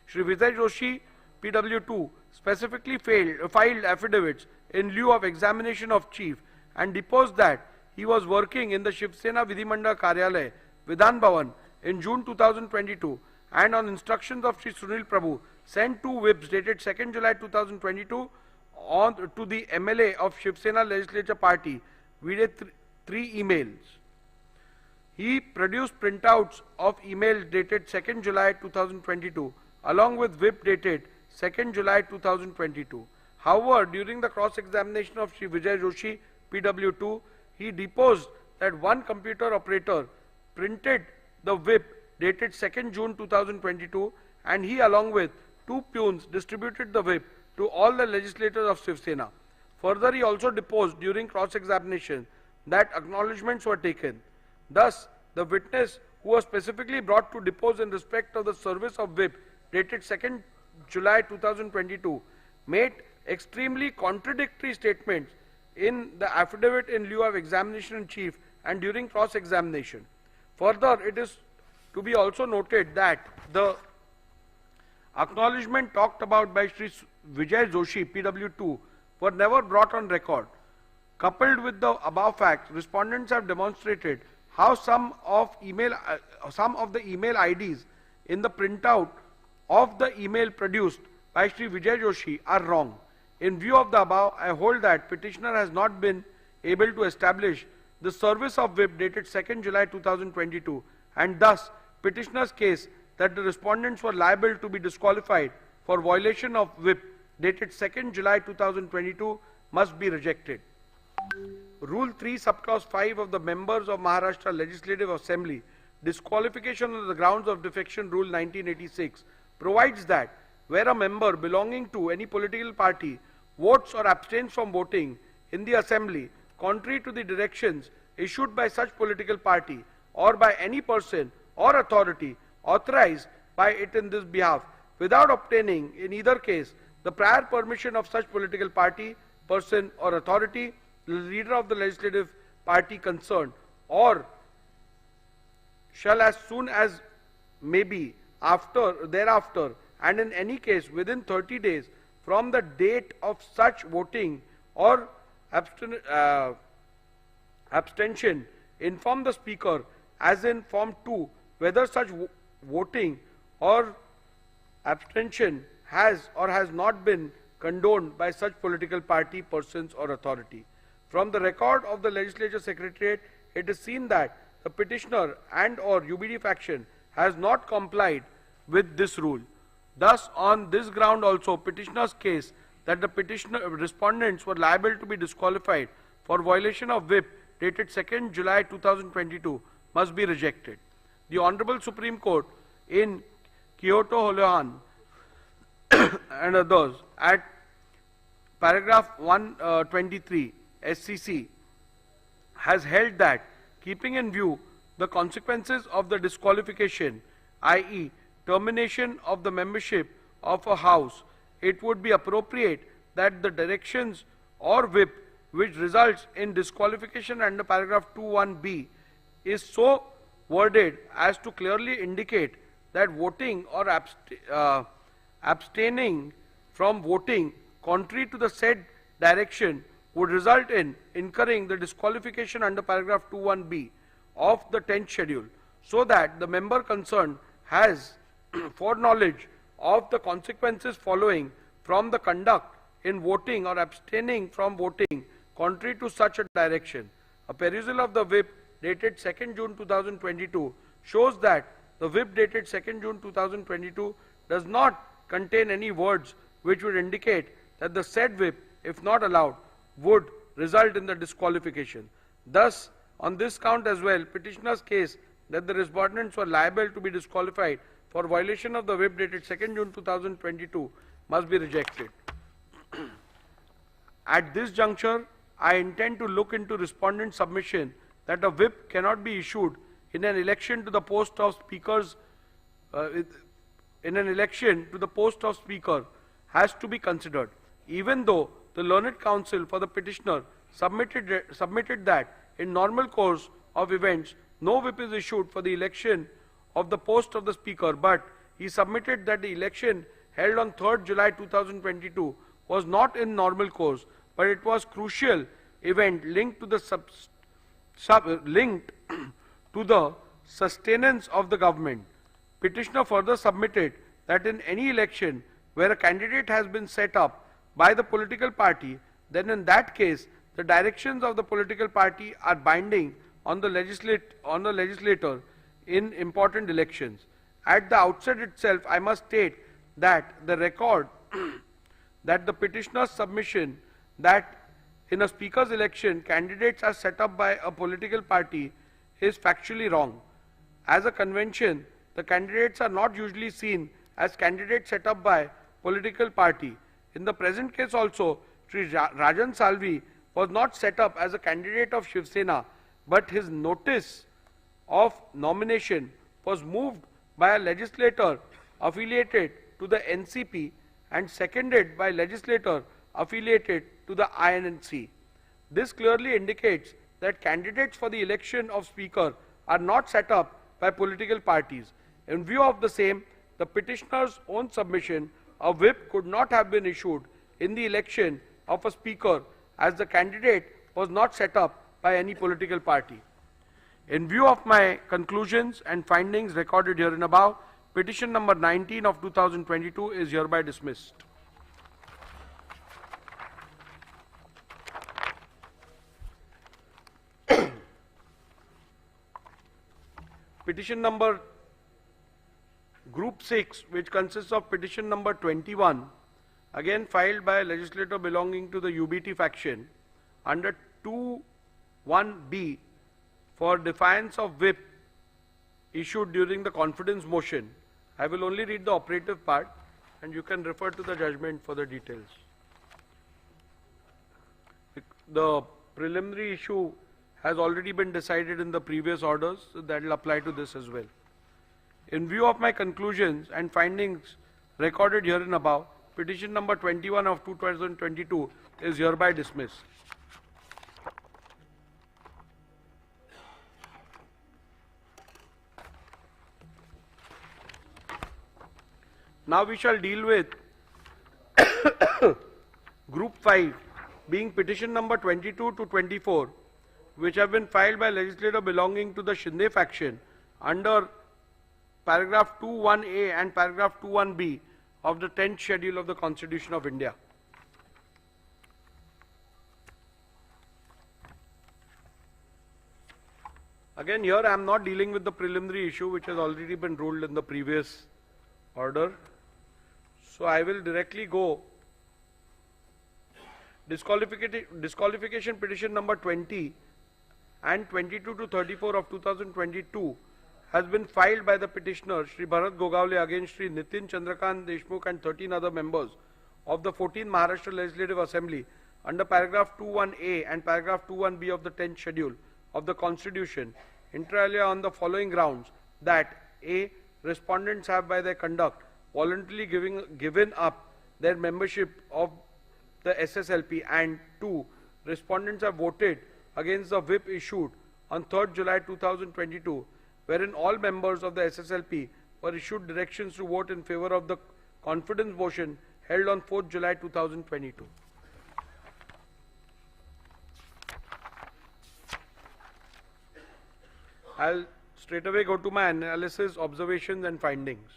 Shri Vijay Joshi, PW2, specifically filed affidavits in lieu of examination of chief and deposed that he was working in the Shivsena Vidhimandal Karyalay, Vidhan Bhavan, in June 2022 and on instructions of Shri Sunil Prabhu sent 2 whips dated 2nd July 2022 to the MLA of Shivsena Legislature Party. We did 3 emails. He produced printouts of emails dated 2nd July 2022 along with whip dated 2nd July 2022. However, during the cross-examination of Shri Vijay Joshi, PW2, he deposed that one computer operator printed the whip dated 2nd June 2022 and he along with 2 peons distributed the whip to all the legislators of Shivsena. Further, he also deposed during cross-examination that acknowledgements were taken. Thus, the witness who was specifically brought to depose in respect of the service of whip dated 2nd July 2022 made extremely contradictory statements in the affidavit in lieu of examination in chief and during cross-examination. Further, it is to be also noted that the acknowledgement talked about by Shri Vijay Joshi, PW2, were never brought on record. Coupled with the above facts, respondents have demonstrated how some of the email IDs in the printout of the email produced by Shri Vijay Joshi are wrong. In view of the above, I hold that petitioner has not been able to establish the service of whip dated 2nd July 2022 and thus petitioner's case that the respondents were liable to be disqualified for violation of whip dated 2nd July 2022 must be rejected. Rule 3 subclause 5 of the members of Maharashtra Legislative Assembly disqualification on the grounds of defection rule 1986 provides that where a member belonging to any political party votes or abstains from voting in the assembly contrary to the directions issued by such political party or by any person or authority authorized by it in this behalf without obtaining in either case the prior permission of such political party, person or authority, the leader of the legislative party concerned, or shall as soon as may be thereafter and in any case within 30 days from the date of such voting or abstention inform the speaker as in form 2 whether such voting or abstention has or has not been condoned by such political party, persons or authority. From the record of the Legislature Secretariat, it is seen that the petitioner and or UBD faction has not complied with this rule. Thus, on this ground also, petitioner's case that the respondents were liable to be disqualified for violation of whip dated 2nd July 2022 must be rejected. The Honorable Supreme Court in Kyoto Holohan and others at paragraph 123 SCC has held that, keeping in view the consequences of the disqualification, i.e. termination of the membership of a house, it would be appropriate that the directions or whip which results in disqualification under paragraph 21b is so worded as to clearly indicate that voting or abstaining from voting contrary to the said direction would result in incurring the disqualification under paragraph 21b of the 10th schedule, so that the member concerned has foreknowledge of the consequences following from the conduct in voting or abstaining from voting contrary to such a direction. A perusal of the whip dated 2nd June 2022 shows that the whip dated 2nd June 2022 does not contain any words which would indicate that the said whip, if not allowed, would result in the disqualification. Thus, on this count as well, petitioner's case that the respondents were liable to be disqualified for violation of the whip dated 2nd June 2022 must be rejected. At this juncture, I intend to look into respondent's submission that a whip cannot be issued in an election to the post of speakers has to be considered, even though the learned counsel for the petitioner submitted that in normal course of events no whip is issued for the election of the post of the speaker, but he submitted that the election held on 3rd July 2022 was not in normal course, but it was crucial event linked to the sustenance of the government. Petitioner further submitted that in any election where a candidate has been set up by the political party, then in that case the directions of the political party are binding on the legislator in important elections. At the outset itself, I must state that the record that the petitioner's submission that in a speaker's election candidates are set up by a political party is factually wrong. As a convention, the candidates are not usually seen as candidates set up by political party. In the present case also, Sri Rajan Salvi was not set up as a candidate of Shiv Sena, but his notice of nomination was moved by a legislator affiliated to the NCP and seconded by legislator affiliated to the INC. This clearly indicates that candidates for the election of speaker are not set up by political parties. In view of the same, the petitioner's own submission, a whip could not have been issued in the election of a speaker as the candidate was not set up by any political party. In view of my conclusions and findings recorded herein above, petition number 19 of 2022 is hereby dismissed. Petition number Group 6, which consists of petition number 21, again filed by a legislator belonging to the UBT faction under 2(1)(b) for defiance of whip issued during the confidence motion. I will only read the operative part and you can refer to the judgment for the details. The preliminary issue has already been decided in the previous orders, so that will apply to this as well. In view of my conclusions and findings recorded herein above, petition number 21 of 2022 is hereby dismissed. Now we shall deal with Group 5, being petition number 22 to 24, which have been filed by legislator belonging to the Shinde faction under paragraph 2(1)(a) and paragraph 2(1)(b) of the 10th schedule of the Constitution of India. Again, here I am not dealing with the preliminary issue which has already been ruled in the previous order. So I will directly go disqualification petition number 20 and 22 to 34 of 2022 has been filed by the petitioner Shri Bharat Gogawale against Shri Nitin Chandrakant Deshmukh and 13 other members of the 14th Maharashtra Legislative Assembly under paragraph 21A and paragraph 21B of the 10th schedule of the Constitution, inter alia on the following grounds: that A. Respondents have by their conduct voluntarily given up their membership of the SSLP, and 2. Respondents have voted against the whip issued on 3rd July 2022, wherein all members of the SSLP were issued directions to vote in favor of the confidence motion held on 4th July 2022. I'll straight away go to my analysis, observations and findings.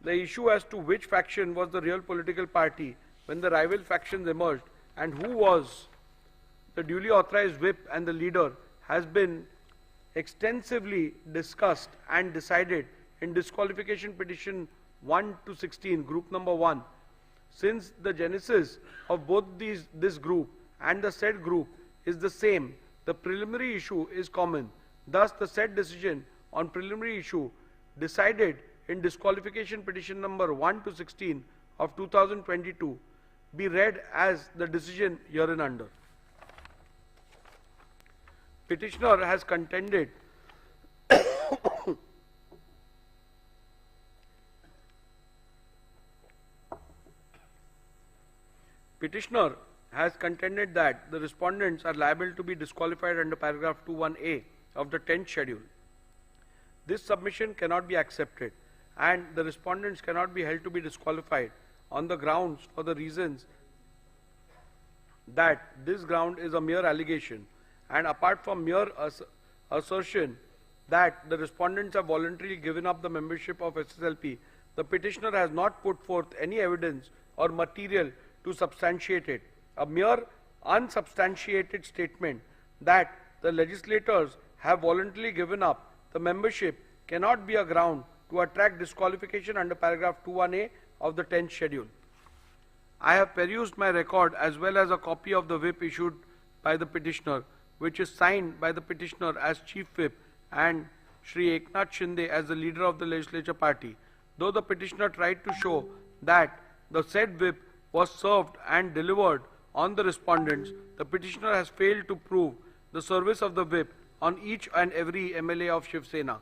The issue as to which faction was the real political party when the rival factions emerged and who was the duly authorized whip and the leader has been extensively discussed and decided in disqualification petition 1 to 16, group number 1. Since the genesis of both this group and the said group is the same, the preliminary issue is common. Thus, the said decision on preliminary issue decided in disqualification petition number 1 to 16 of 2022 be read as the decision hereunder. Petitioner has contended Petitioner has contended that the respondents are liable to be disqualified under paragraph 21A of the 10th schedule. This submission cannot be accepted and the respondents cannot be held to be disqualified on the grounds for the reasons that this ground is a mere allegation, and apart from mere assertion that the respondents have voluntarily given up the membership of SSLP, the petitioner has not put forth any evidence or material to substantiate it. A mere unsubstantiated statement that the legislators have voluntarily given up the membership cannot be a ground to attract disqualification under paragraph 21A of the 10th schedule. I have perused my record as well as a copy of the whip issued by the petitioner, which is signed by the petitioner as Chief Whip and Shri Eknath Shinde as the leader of the legislature party. Though the petitioner tried to show that the said whip was served and delivered on the respondents, the petitioner has failed to prove the service of the whip on each and every MLA of Shiv Sena.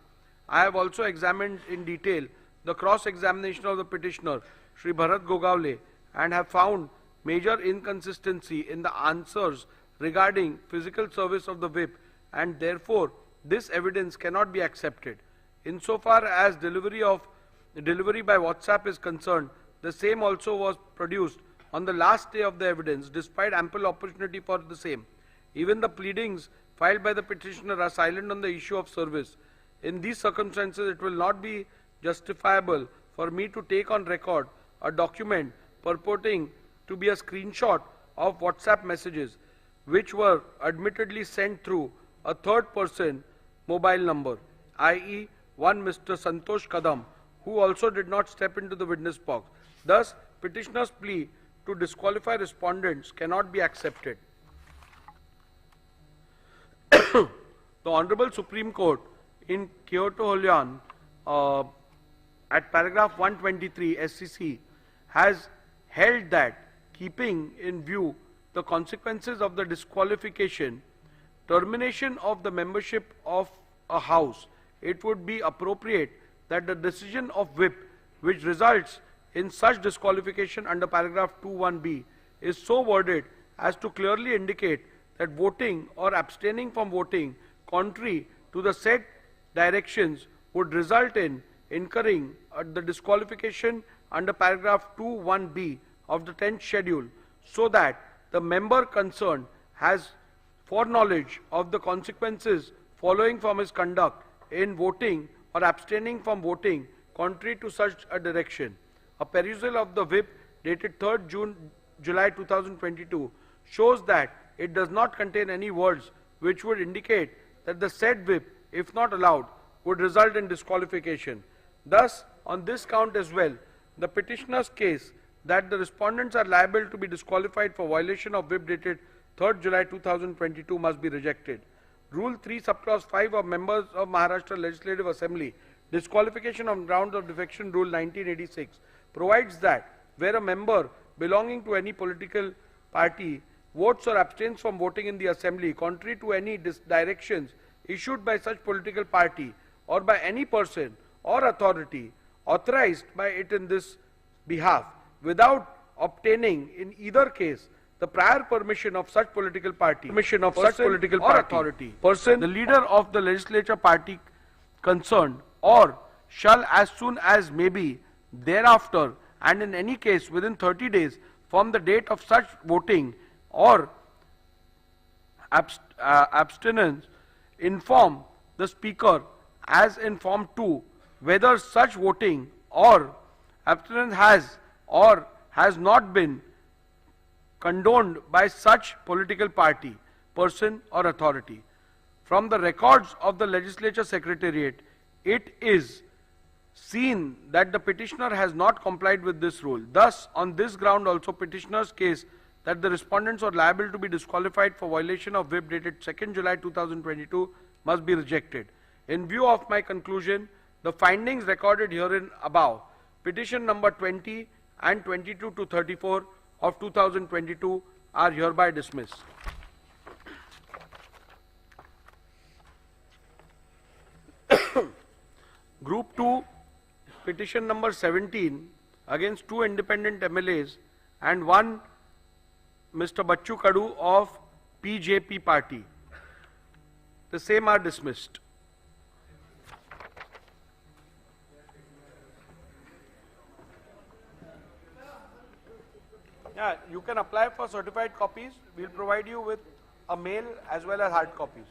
I have also examined in detail the cross-examination of the petitioner, Shri Bharat Gogawale, and have found major inconsistency in the answers regarding physical service of the whip, and therefore this evidence cannot be accepted. Insofar as delivery by WhatsApp is concerned, the same also was produced on the last day of the evidence despite ample opportunity for the same. Even the pleadings filed by the petitioner are silent on the issue of service. In these circumstances, it will not be justifiable for me to take on record a document purporting to be a screenshot of WhatsApp messages which were admittedly sent through a third person mobile number, i.e. one Mr. Santosh Kadam, who also did not step into the witness box. Thus, petitioner's plea to disqualify respondents cannot be accepted. The Honorable Supreme Court in Kyoto Hulyan at paragraph 123 SCC has held that, keeping in view the consequences of the disqualification, termination of the membership of a house, it would be appropriate that the decision of whip which results in such disqualification under paragraph 21B is so worded as to clearly indicate that voting or abstaining from voting contrary to the said directions would result in incurring the disqualification under paragraph 21B of the 10th schedule, so that the member concerned has foreknowledge of the consequences following from his conduct in voting or abstaining from voting contrary to such a direction. A perusal of the whip dated 3rd July 2022 shows that it does not contain any words which would indicate that the said whip, if not allowed, would result in disqualification. Thus, on this count as well, the petitioner's case that the respondents are liable to be disqualified for violation of whip dated 3rd July 2022 must be rejected. Rule 3 subclause 5 of members of Maharashtra Legislative Assembly, disqualification on grounds of defection rule 1986, provides that where a member belonging to any political party votes or abstains from voting in the assembly contrary to any directions issued by such political party or by any person or authority authorized by it in this behalf, without obtaining in either case the prior permission of such political party, authority, the leader of the legislature party concerned, or shall as soon as may be thereafter and in any case within 30 days from the date of such voting or abstinence, inform the speaker as in form 2 whether such voting or abstinence has or has not been condoned by such political party, person or authority. From the records of the legislature secretariat, it is seen that the petitioner has not complied with this rule. Thus, on this ground also, petitioner's case that the respondents are liable to be disqualified for violation of whip dated 2nd July 2022 must be rejected. In view of my conclusion, the findings recorded herein above, petition number 20 and 22 to 34 of 2022 are hereby dismissed. Group 2, petition number 17 against 2 independent MLAs and 1 Mr. Bachchu Kadu of PJP party. The same are dismissed. Yeah, you can apply for certified copies. We'll provide you with a mail as well as hard copies.